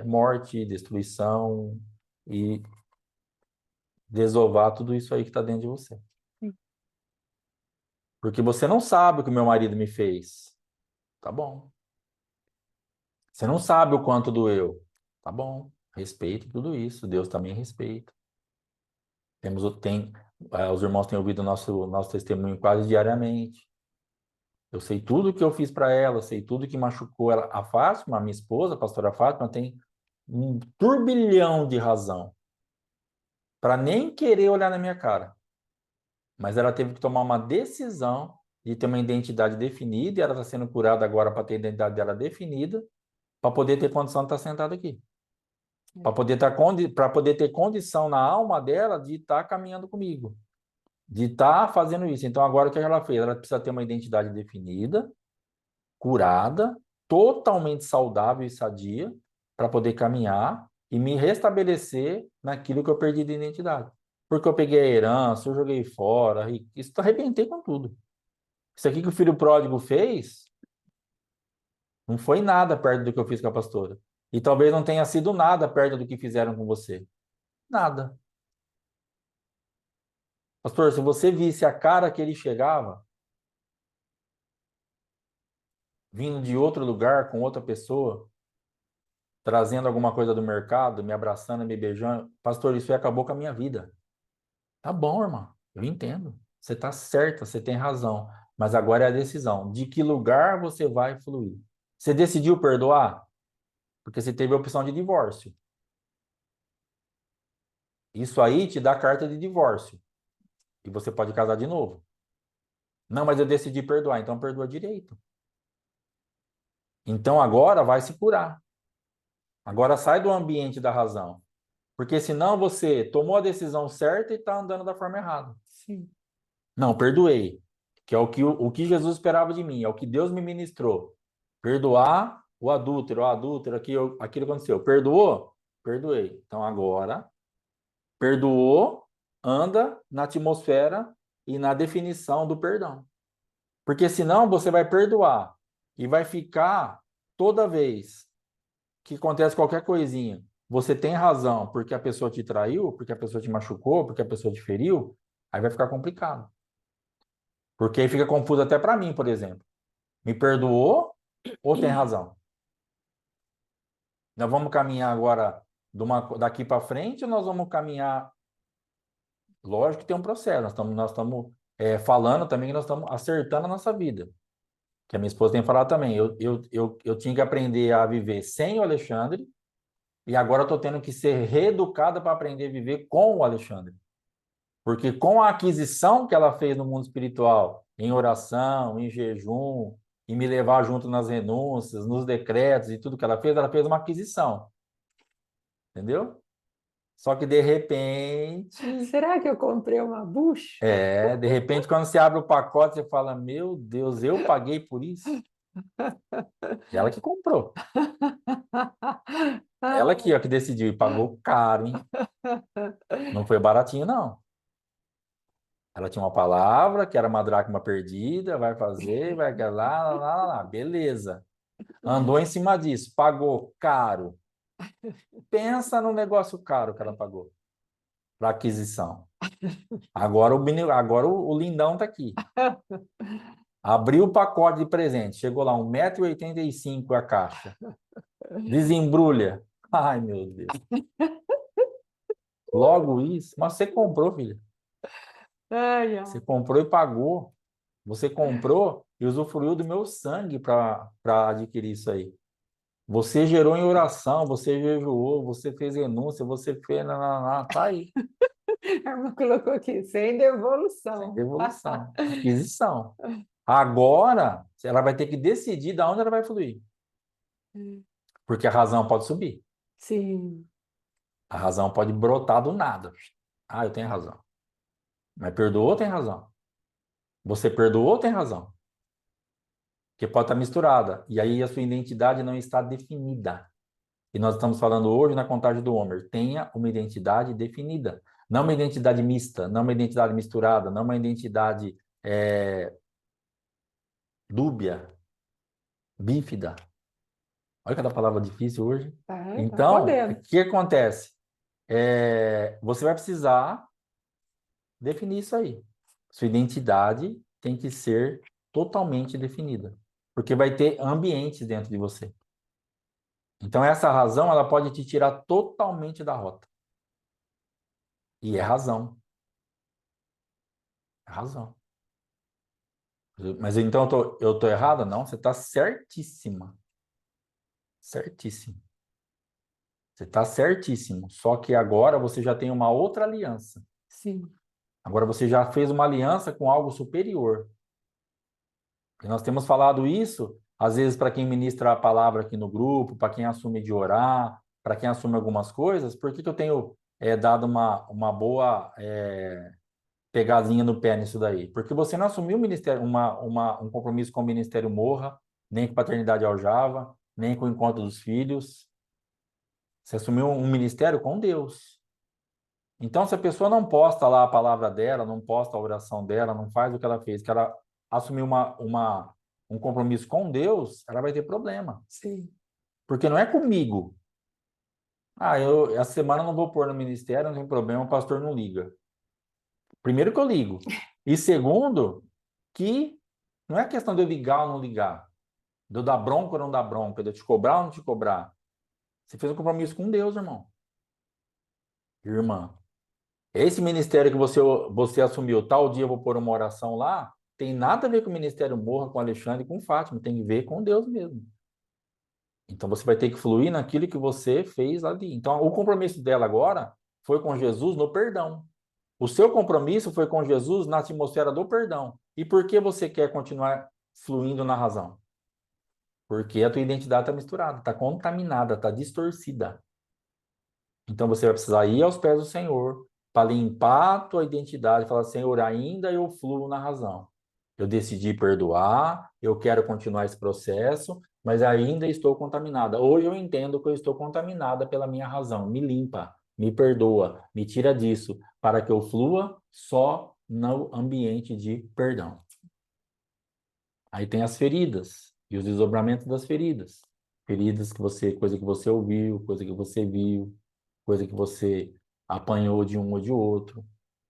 A: morte, destruição e desovar tudo isso aí que está dentro de você. Porque você não sabe o que o meu marido me fez. Tá bom. Você não sabe o quanto doeu. Tá bom. Respeito tudo isso. Deus também respeita. Os irmãos têm ouvido nosso testemunho quase diariamente. Eu sei tudo que eu fiz para ela, sei tudo que machucou ela. A Fátima, a minha esposa, a pastora Fátima, tem um turbilhão de razão para nem querer olhar na minha cara. Mas ela teve que tomar uma decisão de ter uma identidade definida, e ela está sendo curada agora para ter a identidade dela definida, para poder ter condição de estar sentada aqui. Para poder ter condição na alma dela de estar caminhando comigo, de estar fazendo isso. Então, agora o que ela fez? Ela precisa ter uma identidade definida, curada, totalmente saudável e sadia, para poder caminhar e me restabelecer naquilo que eu perdi de identidade. porque eu peguei a herança, eu joguei fora, isso arrebentei com tudo. Isso aqui que o filho pródigo fez, não foi nada perto do que eu fiz com a pastora. E talvez não tenha sido nada perto do que fizeram com você. Nada. Pastor, se você visse a cara que ele chegava, vindo de outro lugar, com outra pessoa, trazendo alguma coisa do mercado, me abraçando, me beijando, pastor, isso aí acabou com a minha vida. Tá bom, irmão, eu entendo. Você está certa, você tem razão. Mas agora é a decisão. De que lugar você vai fluir? Você decidiu perdoar? Porque você teve a opção de divórcio. Isso aí te dá carta de divórcio. E você pode casar de novo. Não, mas eu decidi perdoar, então perdoa direito. Então agora vai se curar. Agora sai do ambiente da razão. Porque senão você tomou a decisão certa e está andando da forma errada.
B: Sim.
A: Não, perdoei. Que é o que Jesus esperava de mim, é o que Deus me ministrou. Perdoar o adúltero, aquilo aconteceu. Perdoou? Perdoei. Então agora, perdoou, anda na atmosfera e na definição do perdão. Porque senão você vai perdoar e vai ficar toda vez que acontece qualquer coisinha, você tem razão porque a pessoa te traiu, porque a pessoa te machucou, porque a pessoa te feriu, aí vai ficar complicado. Porque aí fica confuso até para mim, por exemplo. Me perdoou ou tem razão? Nós vamos caminhar agora daqui para frente ou nós vamos caminhar? Lógico que tem um processo. Nós estamos falando também que nós estamos acertando a nossa vida. Que a minha esposa tem falado também. Eu tinha que aprender a viver sem o Alexandre e agora eu estou tendo que ser reeducada para aprender a viver com o Alexandre. Porque com a aquisição que ela fez no mundo espiritual, em oração, em jejum, e me levar junto nas renúncias, nos decretos e tudo que ela fez uma aquisição. Entendeu? Só que de repente,
B: Será que eu comprei uma bucha?
A: de repente, quando você abre o pacote, você fala: Meu Deus, eu paguei por isso? Ela que comprou. Ela aqui, ó, que decidiu e pagou caro, hein? Não foi baratinho, não. Ela tinha uma palavra, que era uma dracma perdida, vai fazer, vai lá. Beleza. Andou em cima disso, pagou caro. Pensa no negócio caro que ela pagou para aquisição. Agora o lindão tá aqui. Abriu o pacote de presente, chegou lá, 1,85 m a caixa. Desembrulha. Ai, meu Deus. Logo isso. Mas você comprou, filha.
B: Ai,
A: Você
B: ai.
A: comprou e pagou. Você comprou e usufruiu do meu sangue para adquirir isso aí. Você gerou em oração, você jejuou, você fez renúncia, você fez... tá aí.
B: A irmã colocou aqui, sem devolução.
A: Devolução. Aquisição. Agora, ela vai ter que decidir de onde ela vai fluir. Porque a razão pode subir.
B: Sim.
A: A razão pode brotar do nada. Ah, eu tenho razão. Mas perdoou, tem razão. Você perdoou, tem razão. Porque pode estar misturada. E aí a sua identidade não está definida. E nós estamos falando hoje na contagem do Homer. Tenha uma identidade definida. Não uma identidade mista, não uma identidade misturada, não uma identidade dúbia, bífida. Olha cada palavra difícil hoje.
B: Tá
A: Então, o
B: podendo.
A: que acontece? Você vai precisar definir isso aí. Sua identidade tem que ser totalmente definida, porque vai ter ambientes dentro de você. Então, essa razão, ela pode te tirar totalmente da rota. E é razão. É razão. Mas então eu tô errada? Não, você está certíssima. Certíssimo. Você está certíssimo. Só que agora você já tem uma outra aliança.
B: Sim.
A: Agora você já fez uma aliança com algo superior. E nós temos falado isso, às vezes, para quem ministra a palavra aqui no grupo, para quem assume de orar, para quem assume algumas coisas. Por que eu tenho dado uma boa pegadinha no pé nisso daí? Porque você não assumiu um ministério, um compromisso com o Ministério Morra, nem com Paternidade Aljava, nem com o Encontro dos Filhos. Você assumiu um ministério com Deus. Então, se a pessoa não posta lá a palavra dela, não posta a oração dela, não faz o que ela fez, que ela assumiu um compromisso com Deus, ela vai ter problema.
B: Sim.
A: Porque não é comigo. Essa semana eu não vou pôr no ministério, não tem problema, o pastor não liga. Primeiro que eu ligo. E segundo, que não é questão de eu ligar ou não ligar, de eu dar bronca ou não dar bronca, de eu te cobrar ou não te cobrar. Você fez um compromisso com Deus, irmão. Irmã. Esse ministério que você assumiu, tal dia eu vou pôr uma oração lá, tem nada a ver com o ministério Morra, com Alexandre e com Fátima, tem a ver com Deus mesmo. Então você vai ter que fluir naquilo que você fez ali. Então o compromisso dela agora foi com Jesus no perdão. O seu compromisso foi com Jesus na atmosfera do perdão. E por que você quer continuar fluindo na razão? Porque a tua identidade está misturada, está contaminada, está distorcida. Então você vai precisar ir aos pés do Senhor para limpar a tua identidade e falar, Senhor, ainda eu fluo na razão. Eu decidi perdoar, eu quero continuar esse processo, mas ainda estou contaminada. Hoje eu entendo que eu estou contaminada pela minha razão. Me limpa, me perdoa, me tira disso, para que eu flua só no ambiente de perdão. Aí tem as feridas e os desdobramentos das feridas. Feridas coisa que você ouviu, coisa que você viu, coisa que você apanhou de um ou de outro.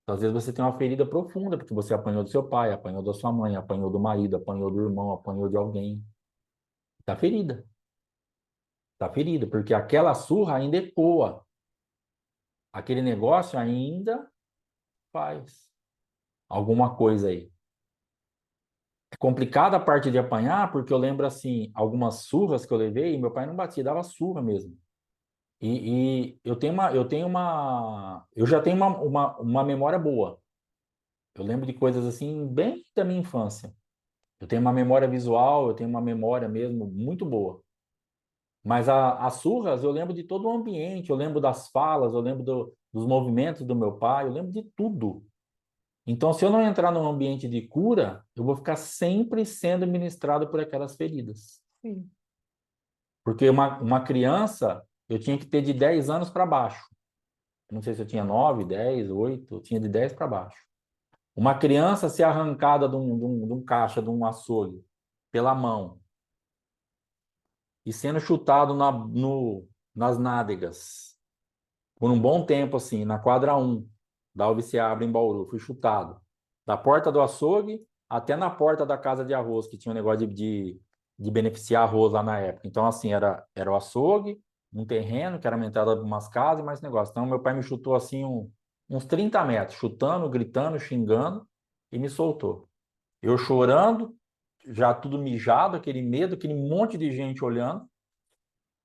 A: Então, às vezes você tem uma ferida profunda, porque você apanhou do seu pai, apanhou da sua mãe, apanhou do marido, apanhou do irmão, apanhou de alguém. Está ferida. Está ferida, porque aquela surra ainda ecoa. Aquele negócio ainda faz alguma coisa aí. É complicada a parte de apanhar, porque eu lembro, assim, algumas surras que eu levei, e meu pai não batia, dava surra mesmo. E eu já tenho uma memória boa. Eu lembro de coisas assim, bem da minha infância. Eu tenho uma memória visual, eu tenho uma memória mesmo muito boa. Mas as surras, eu lembro de todo o ambiente, eu lembro das falas, eu lembro dos movimentos do meu pai, eu lembro de tudo. Então, se eu não entrar num ambiente de cura, eu vou ficar sempre sendo ministrado por aquelas feridas.
B: Sim.
A: Porque uma criança, eu tinha que ter de 10 anos para baixo. Não sei se eu tinha 9, 10, 8, eu tinha de 10 para baixo. Uma criança ser arrancada de um caixa, de um açougue, pela mão, e sendo chutado nas nádegas, por um bom tempo, assim, na quadra 1 da Alves-Seabra, em Bauru, fui chutado. Da porta do açougue até na porta da casa de arroz, que tinha um negócio de beneficiar arroz lá na época. Então, assim, era o açougue, um terreno, que era uma entrada de umas casas e mais negócio. Então, meu pai me chutou, assim, uns 30 metros, chutando, gritando, xingando, e me soltou. Eu chorando, já tudo mijado, aquele medo, aquele monte de gente olhando,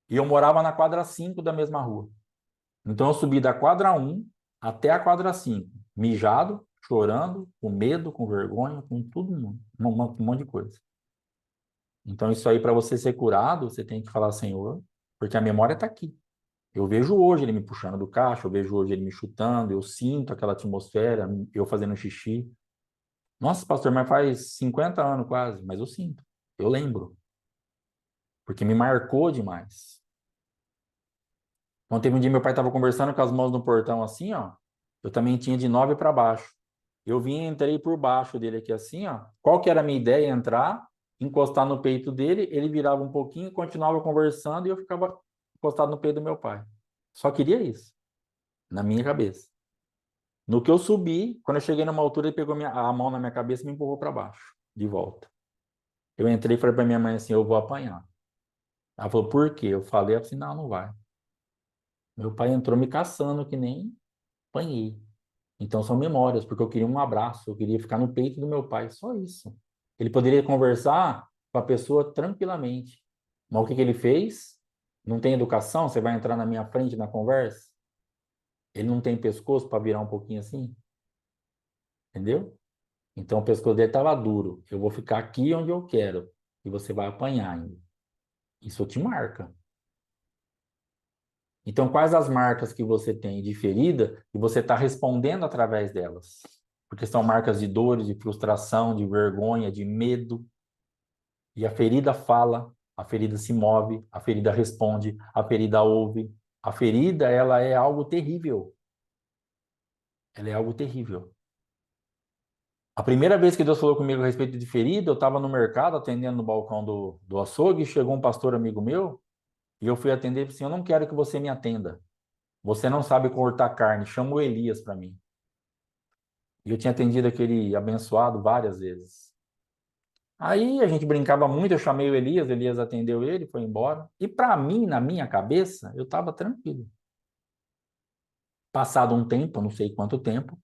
A: e eu morava na quadra 5 da mesma rua. Então eu subi da quadra 1 até a quadra 5, mijado, chorando, com medo, com vergonha, com tudo, um monte de coisa. Então isso aí, para você ser curado, você tem que falar, Senhor, porque a memória está aqui. Eu vejo hoje ele me puxando do caixa, eu vejo hoje ele me chutando, eu sinto aquela atmosfera, eu fazendo xixi. Nossa, pastor, mas faz 50 anos quase, mas eu sinto, eu lembro, porque me marcou demais. Então teve um dia meu pai estava conversando com as mãos no portão assim, ó. Eu também tinha de 9 para baixo. Eu vim e entrei por baixo dele aqui assim, ó. Qual que era a minha ideia? Entrar, encostar no peito dele, ele virava um pouquinho, continuava conversando e eu ficava encostado no peito do meu pai. Só queria isso, na minha cabeça. No que eu subi, quando eu cheguei numa altura, ele pegou a mão na minha cabeça e me empurrou para baixo, de volta. Eu entrei e falei para minha mãe assim, eu vou apanhar. Ela falou, por quê? Eu falei assim, não, não vai. Meu pai entrou me caçando que nem apanhei. Então são memórias, porque eu queria um abraço, eu queria ficar no peito do meu pai, só isso. Ele poderia conversar com a pessoa tranquilamente. Mas o que que ele fez? Não tem educação? Você vai entrar na minha frente na conversa? Ele não tem pescoço para virar um pouquinho assim? Entendeu? Então o pescoço dele estava duro. Eu vou ficar aqui onde eu quero. E você vai apanhar ainda. Isso te marca. Então, quais as marcas que você tem de ferida e você está respondendo através delas? Porque são marcas de dores, de frustração, de vergonha, de medo. E a ferida fala, a ferida se move, a ferida responde, a ferida ouve. A ferida, ela é algo terrível. ela é algo terrível. A primeira vez que Deus falou comigo a respeito de ferida, eu estava no mercado, atendendo no balcão do açougue, e chegou um pastor amigo meu, e eu fui atender e disse assim, eu não quero que você me atenda. Você não sabe cortar carne, chama o Elias para mim. E eu tinha atendido aquele abençoado várias vezes. Aí a gente brincava muito, eu chamei o Elias atendeu ele, foi embora. E para mim, na minha cabeça, eu estava tranquilo. Passado um tempo, não sei quanto tempo,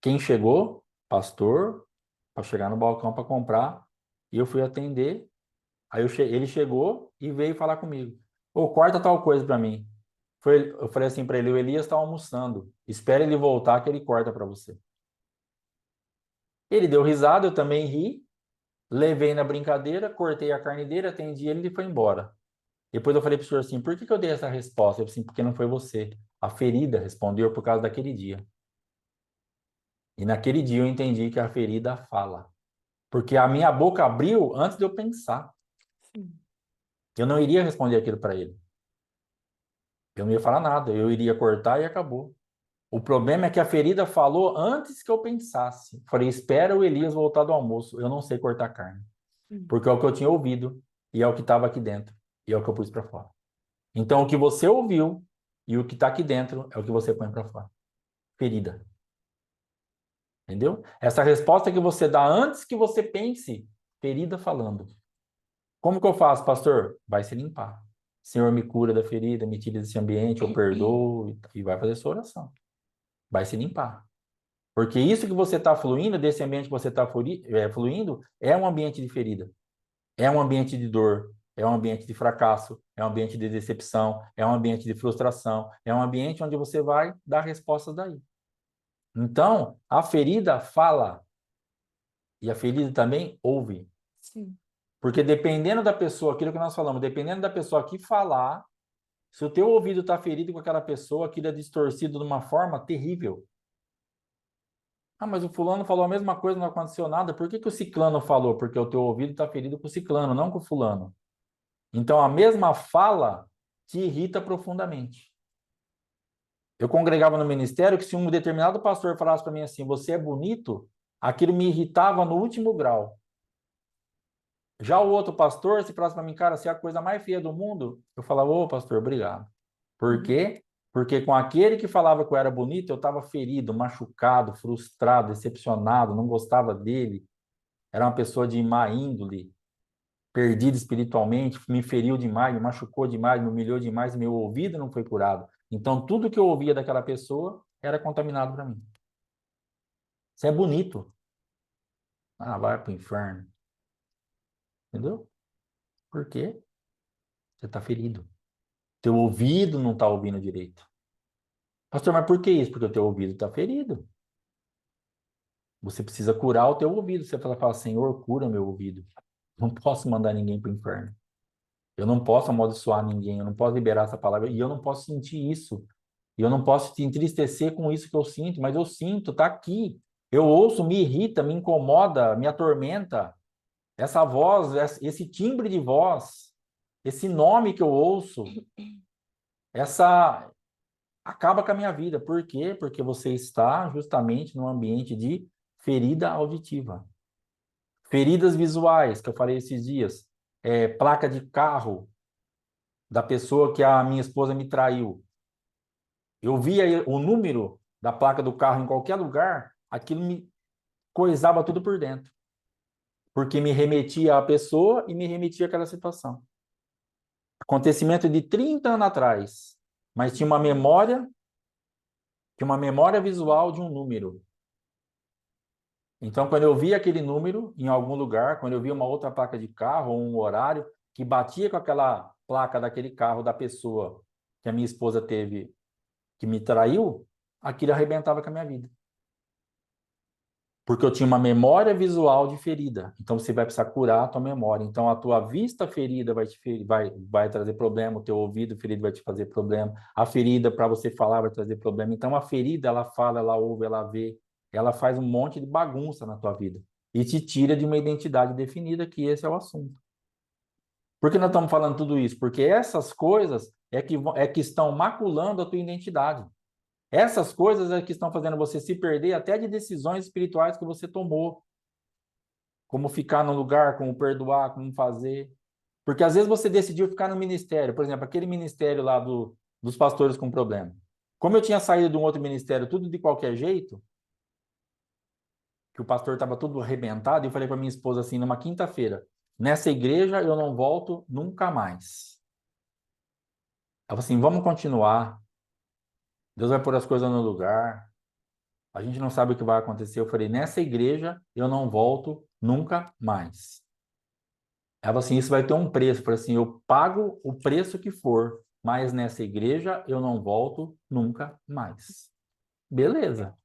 A: quem chegou? Pastor, para chegar no balcão para comprar, e eu fui atender. Aí ele chegou e veio falar comigo. Ô, corta tal coisa para mim. Eu falei assim para ele, o Elias está almoçando. Espere ele voltar que ele corta para você. Ele deu risada, eu também ri. Levei na brincadeira, cortei a carne dele, atendi ele e ele foi embora. Depois eu falei para o senhor assim, por que eu dei essa resposta? Ele falou assim, porque não foi você. A ferida respondeu por causa daquele dia. E naquele dia eu entendi que a ferida fala. Porque a minha boca abriu antes de eu pensar. Eu não iria responder aquilo para ele. Eu não ia falar nada, eu iria cortar e acabou. O problema é que a ferida falou antes que eu pensasse. Falei, espera o Elias voltar do almoço. Eu não sei cortar carne. Porque é o que eu tinha ouvido e é o que estava aqui dentro. E é o que eu pus para fora. Então, o que você ouviu e o que está aqui dentro é o que você põe para fora. Ferida. Entendeu? Essa resposta que você dá antes que você pense, ferida falando. Como que eu faço, pastor? Vai se limpar. Senhor, me cura da ferida, me tira desse ambiente, eu perdoo e vai fazer sua oração. Vai se limpar. Porque isso que você está fluindo, desse ambiente que você está fluindo, é um ambiente de ferida. É um ambiente de dor, é um ambiente de fracasso, é um ambiente de decepção, é um ambiente de frustração, é um ambiente onde você vai dar respostas daí. Então, a ferida fala e a ferida também ouve.
B: Sim.
A: Porque dependendo da pessoa, aquilo que nós falamos, dependendo da pessoa que falar, se o teu ouvido está ferido com aquela pessoa, aquilo é distorcido de uma forma terrível. Ah, mas o fulano falou a mesma coisa, não aconteceu nada. Por que que o ciclano falou? Porque o teu ouvido está ferido com o ciclano, não com o fulano. Então, a mesma fala te irrita profundamente. Eu congregava no ministério que se um determinado pastor falasse para mim assim, você é bonito, aquilo me irritava no último grau. Já o outro pastor, se falasse para mim, cara, você é a coisa mais feia do mundo, eu falava, ô pastor, obrigado. Por quê? Porque com aquele que falava que eu era bonito, eu estava ferido, machucado, frustrado, decepcionado, não gostava dele. Era uma pessoa de má índole, perdido espiritualmente, me feriu demais, me machucou demais, me humilhou demais, meu ouvido não foi curado. Então, tudo que eu ouvia daquela pessoa era contaminado para mim. Você é bonito. Ah, vai para o inferno. Entendeu? Por quê? Você está ferido. Teu ouvido não está ouvindo direito. Pastor, mas por que isso? Porque o teu ouvido está ferido. Você precisa curar o teu ouvido. Você fala, Senhor, cura meu ouvido. Não posso mandar ninguém para o inferno. Eu não posso amaldiçoar ninguém. Eu não posso liberar essa palavra. E eu não posso sentir isso. E eu não posso te entristecer com isso que eu sinto. Mas eu sinto, está aqui. Eu ouço, me irrita, me incomoda, me atormenta. Essa voz, esse timbre de voz, esse nome que eu ouço, essa acaba com a minha vida. Por quê? Porque você está justamente num ambiente de ferida auditiva. Feridas visuais, que eu falei esses dias. Placa de carro da pessoa que a minha esposa me traiu. Eu via o número da placa do carro em qualquer lugar, aquilo me coisava tudo por dentro. Porque me remetia à pessoa e me remetia àquela situação. Acontecimento de 30 anos atrás, mas tinha uma memória visual de um número. Então, quando eu via aquele número em algum lugar, quando eu via uma outra placa de carro ou um horário que batia com aquela placa daquele carro da pessoa que a minha esposa teve, que me traiu, aquilo arrebentava com a minha vida. Porque eu tinha uma memória visual de ferida. Então, você vai precisar curar a tua memória. Então, a tua vista ferida vai trazer problema, o teu ouvido ferido vai te fazer problema, a ferida para você falar vai trazer problema. Então, a ferida, ela fala, ela ouve, ela vê, ela faz um monte de bagunça na tua vida e te tira de uma identidade definida, que esse é o assunto. Por que nós estamos falando tudo isso? Porque essas coisas é que estão maculando a tua identidade. Essas coisas é que estão fazendo você se perder até de decisões espirituais que você tomou. Como ficar no lugar, como perdoar, como fazer. Porque às vezes você decidiu ficar no ministério, por exemplo, aquele ministério lá dos pastores com problema. Como eu tinha saído de um outro ministério, tudo de qualquer jeito, que o pastor estava tudo arrebentado, e eu falei para minha esposa assim, numa quinta-feira, nessa igreja eu não volto nunca mais. Ela falou assim, vamos continuar, Deus vai pôr as coisas no lugar, a gente não sabe o que vai acontecer. Eu falei, nessa igreja eu não volto nunca mais. Ela falou assim, isso vai ter um preço. Eu falei assim, eu pago o preço que for, mas nessa igreja eu não volto nunca mais. Beleza.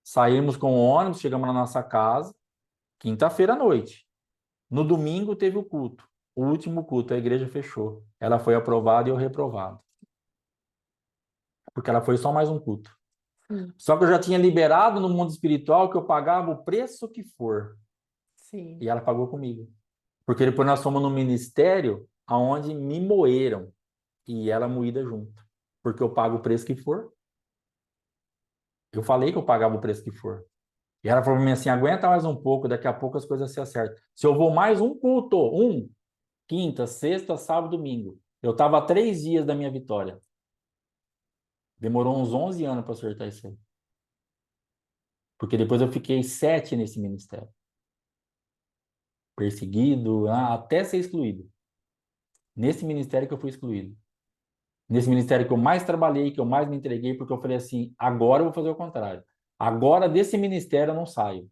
A: Saímos com o ônibus, chegamos na nossa casa, quinta-feira à noite. No domingo teve o culto. O último culto, a igreja fechou. Ela foi aprovada e eu reprovado. Porque ela foi só mais um culto. Só que eu já tinha liberado no mundo espiritual que eu pagava o preço que for.
B: Sim.
A: E ela pagou comigo. Porque depois nós fomos no ministério aonde me moeram. E ela moída junto. Porque eu pago o preço que for. Eu falei que eu pagava o preço que for. E ela falou para mim assim, aguenta mais um pouco, daqui a pouco as coisas se acertam. Se eu vou mais um culto, quinta, sexta, sábado, domingo. Eu estava há 3 dias da minha vitória. Demorou uns 11 anos para acertar isso aí. Porque depois eu fiquei 7 nesse ministério. Perseguido, até ser excluído. Nesse ministério que eu fui excluído. Nesse ministério que eu mais trabalhei, que eu mais me entreguei, porque eu falei assim, agora eu vou fazer o contrário. Agora desse ministério eu não saio.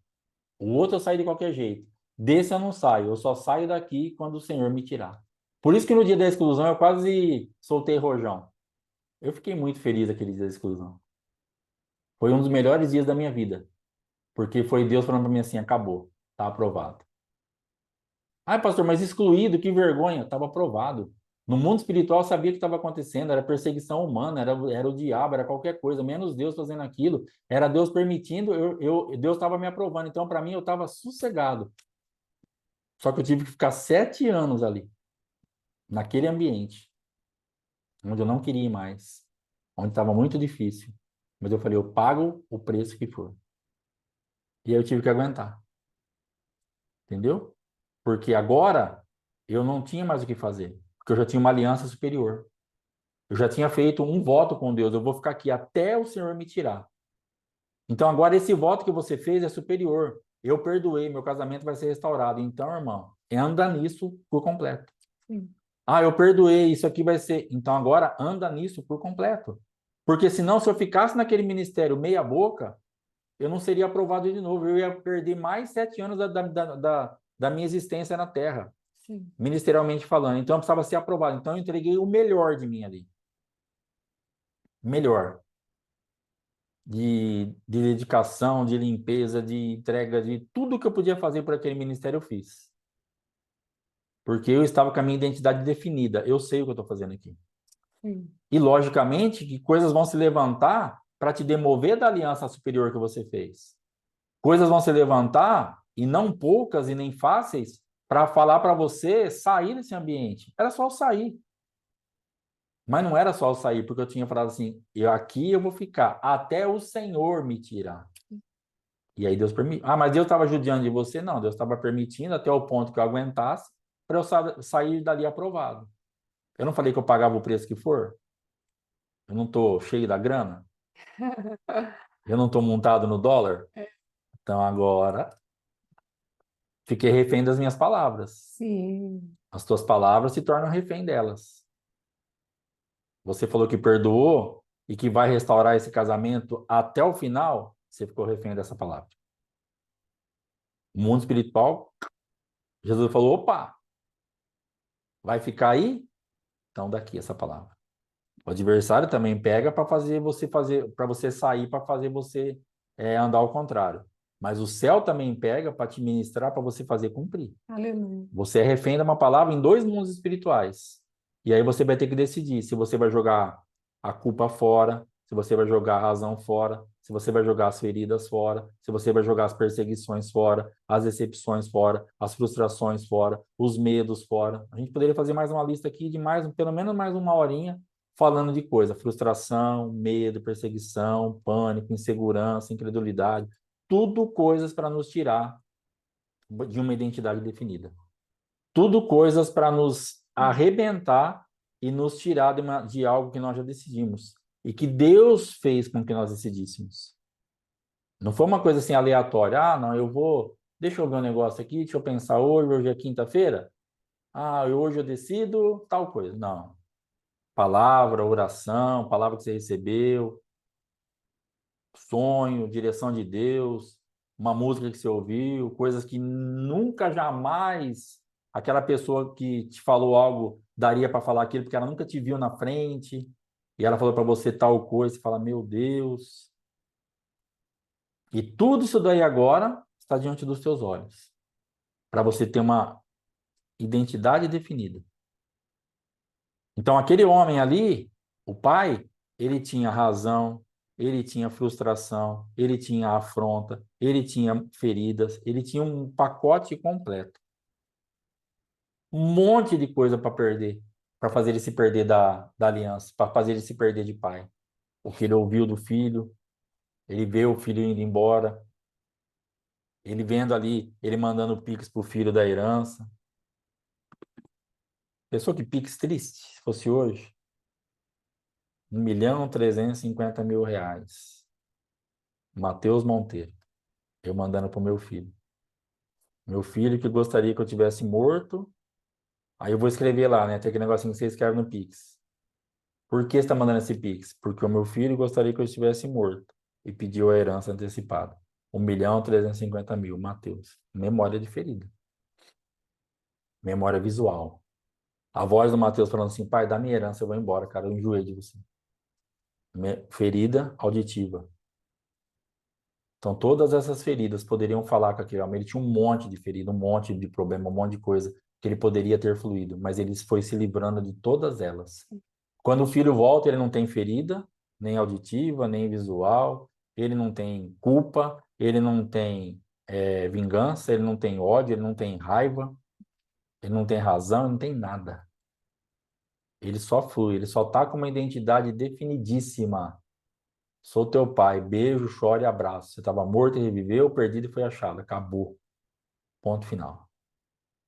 A: O outro eu saio de qualquer jeito. Desse eu não saio. Eu só saio daqui quando o Senhor me tirar. Por isso que no dia da exclusão eu quase soltei rojão. Eu fiquei muito feliz aquele dia da exclusão. Foi um dos melhores dias da minha vida. Porque foi Deus falando para mim assim, acabou. Tá aprovado. Ai, pastor, mas excluído, que vergonha. Estava aprovado. No mundo espiritual eu sabia o que estava acontecendo, era perseguição humana, era o diabo, era qualquer coisa, menos Deus fazendo aquilo, era Deus permitindo, Deus estava me aprovando, então para mim eu estava sossegado. Só que eu tive que ficar 7 anos ali, naquele ambiente, onde eu não queria ir mais, onde estava muito difícil. Mas eu falei, eu pago o preço que for. E aí eu tive que aguentar. Entendeu? Porque agora eu não tinha mais o que fazer, porque eu já tinha uma aliança superior. Eu já tinha feito um voto com Deus, eu vou ficar aqui até o Senhor me tirar. Então agora esse voto que você fez é superior. Eu perdoei, meu casamento vai ser restaurado. Então, irmão, anda nisso por completo.
B: Sim.
A: Ah, eu perdoei, isso aqui vai ser. Então agora anda nisso por completo. Porque senão, se eu ficasse naquele ministério meia boca, eu não seria aprovado de novo. Eu ia perder mais 7 anos da minha existência na Terra,
B: Sim.
A: ministerialmente falando. Então eu precisava ser aprovado. Então eu entreguei o melhor de mim ali. Melhor. De dedicação, de limpeza, de entrega, de tudo que eu podia fazer por aquele ministério eu fiz. Porque eu estava com a minha identidade definida. Eu sei o que eu estou fazendo aqui.
B: Sim.
A: E, logicamente, que coisas vão se levantar para te demover da aliança superior que você fez. Coisas vão se levantar, e não poucas e nem fáceis, para falar para você sair desse ambiente. Era só eu sair. Mas não era só eu sair, porque eu tinha falado assim, aqui eu vou ficar até o Senhor me tirar. E aí Deus permitiu. Ah, mas Deus estava judiando de você? Não, Deus estava permitindo até o ponto que eu aguentasse para eu sair dali aprovado. Eu não falei que eu pagava o preço que for? Eu não estou cheio da grana? Eu não estou montado no dólar? Então agora fiquei refém das minhas palavras.
B: Sim.
A: As tuas palavras se tornam refém delas. Você falou que perdoou e que vai restaurar esse casamento até o final, você ficou refém dessa palavra. O mundo espiritual, Jesus falou, opa, vai ficar aí? Então daqui essa palavra. O adversário também pega para para você sair, para fazer você andar ao contrário. Mas o céu também pega para te ministrar, para você fazer cumprir.
B: Aleluia.
A: Você é refém de uma palavra em 2 mundos espirituais. E aí você vai ter que decidir se você vai jogar a culpa fora, se você vai jogar a razão fora, se você vai jogar as feridas fora, se você vai jogar as perseguições fora, as decepções fora, as frustrações fora, os medos fora. A gente poderia fazer mais uma lista aqui de pelo menos mais uma horinha falando de coisa, frustração, medo, perseguição, pânico, insegurança, incredulidade, tudo coisas para nos tirar de uma identidade definida. Tudo coisas para nos arrebentar e nos tirar de algo que nós já decidimos e que Deus fez com que nós decidíssemos. Não foi uma coisa assim aleatória. Ah, não, deixa eu ver um negócio aqui, deixa eu pensar hoje é quinta-feira. Ah, hoje eu decido tal coisa. Não. Palavra, oração, palavra que você recebeu, sonho, direção de Deus, uma música que você ouviu, coisas que nunca jamais aquela pessoa que te falou algo daria para falar aquilo, porque ela nunca te viu na frente, e ela falou para você tal coisa, você fala, meu Deus. E tudo isso daí agora está diante dos teus olhos, para você ter uma identidade definida. Então, aquele homem ali, o pai, ele tinha razão, ele tinha frustração, ele tinha afronta, ele tinha feridas, ele tinha um pacote completo. Um monte de coisa para perder, para fazer ele se perder da aliança, para fazer ele se perder de pai. O que ele ouviu do filho, ele vê o filho indo embora, ele vendo ali, ele mandando o Pix pro filho da herança. Pensou que Pix triste, se fosse hoje? 1.350.000 reais. Mateus Monteiro. Eu mandando pro meu filho. Meu filho que gostaria que eu tivesse morto. Aí eu vou escrever lá, né? Tem aquele negocinho que você escreve no Pix. Por que você está mandando esse Pix? Porque o meu filho gostaria que eu estivesse morto e pediu a herança antecipada. 1.350.000, Mateus. Memória de ferida. Memória visual. A voz do Mateus falando assim, pai, dá minha herança, eu vou embora, cara, eu enjoei de você. Ferida auditiva. Então, todas essas feridas poderiam falar com aquele homem. Ele tinha um monte de ferida, um monte de problema, um monte de coisa que ele poderia ter fluído, mas ele foi se livrando de todas elas. Quando o filho volta, ele não tem ferida, nem auditiva, nem visual, ele não tem culpa, ele não tem vingança, ele não tem ódio, ele não tem raiva, ele não tem razão, ele não tem nada. Ele só flui, ele só está com uma identidade definidíssima. Sou teu pai, beijo, choro e abraço. Você estava morto e reviveu, perdido e foi achado. Acabou. Ponto final.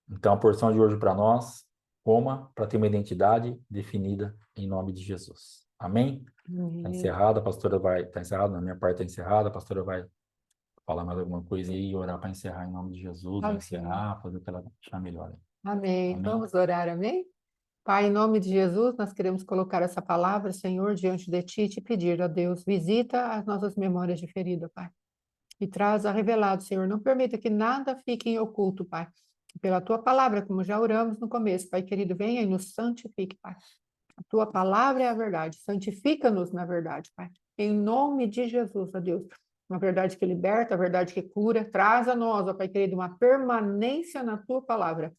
A: Então, a porção de hoje para nós, coma para ter uma identidade definida em nome de Jesus. Amém? Está encerrada, a pastora vai. Está encerrada, na minha parte está encerrada, a pastora vai falar mais alguma coisa aí e orar para encerrar em nome de Jesus, vai encerrar, fazer o que ela achar melhor.
B: Amém.
A: Amém?
B: Vamos orar, amém? Pai, em nome de Jesus, nós queremos colocar essa palavra, Senhor, diante de Ti e te pedir, ó Deus, visita as nossas memórias de ferida, Pai. E traz a revelado, Senhor. Não permita que nada fique em oculto, Pai. Pela Tua palavra, como já oramos no começo, Pai querido, venha e nos santifique, Pai. A Tua palavra é a verdade. Santifica-nos na verdade, Pai. Em nome de Jesus, ó Deus. Uma verdade que liberta, a verdade que cura. Traz a nós, ó Pai querido, uma permanência na Tua palavra,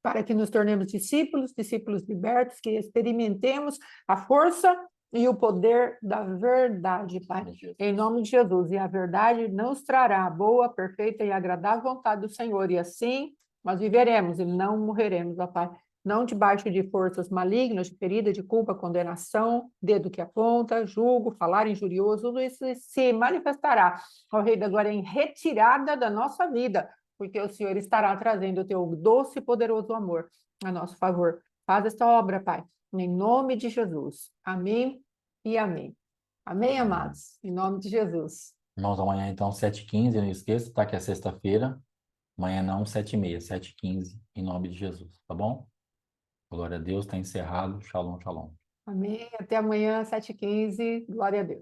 B: para que nos tornemos discípulos, discípulos libertos, que experimentemos a força e o poder da verdade, Pai, em nome de Jesus. E a verdade nos trará a boa, perfeita e agradável vontade do Senhor, e assim nós viveremos e não morreremos, ó Pai, não debaixo de forças malignas, de ferida, de culpa, condenação, dedo que aponta, julgo, falar injurioso, tudo isso se manifestará, ó Rei da Glória, em retirada da nossa vida, porque o Senhor estará trazendo o teu doce e poderoso amor a nosso favor. Faz esta obra, Pai, em nome de Jesus. Amém e amém. Amém, amados? Em nome de Jesus.
A: Irmãos, amanhã então, 7h15, não esqueça, tá? Que é sexta-feira. Amanhã não, 7h30, 7h15, em nome de Jesus, tá bom? Glória a Deus, está encerrado. Shalom, shalom.
B: Amém. Até amanhã, 7h15. Glória a Deus.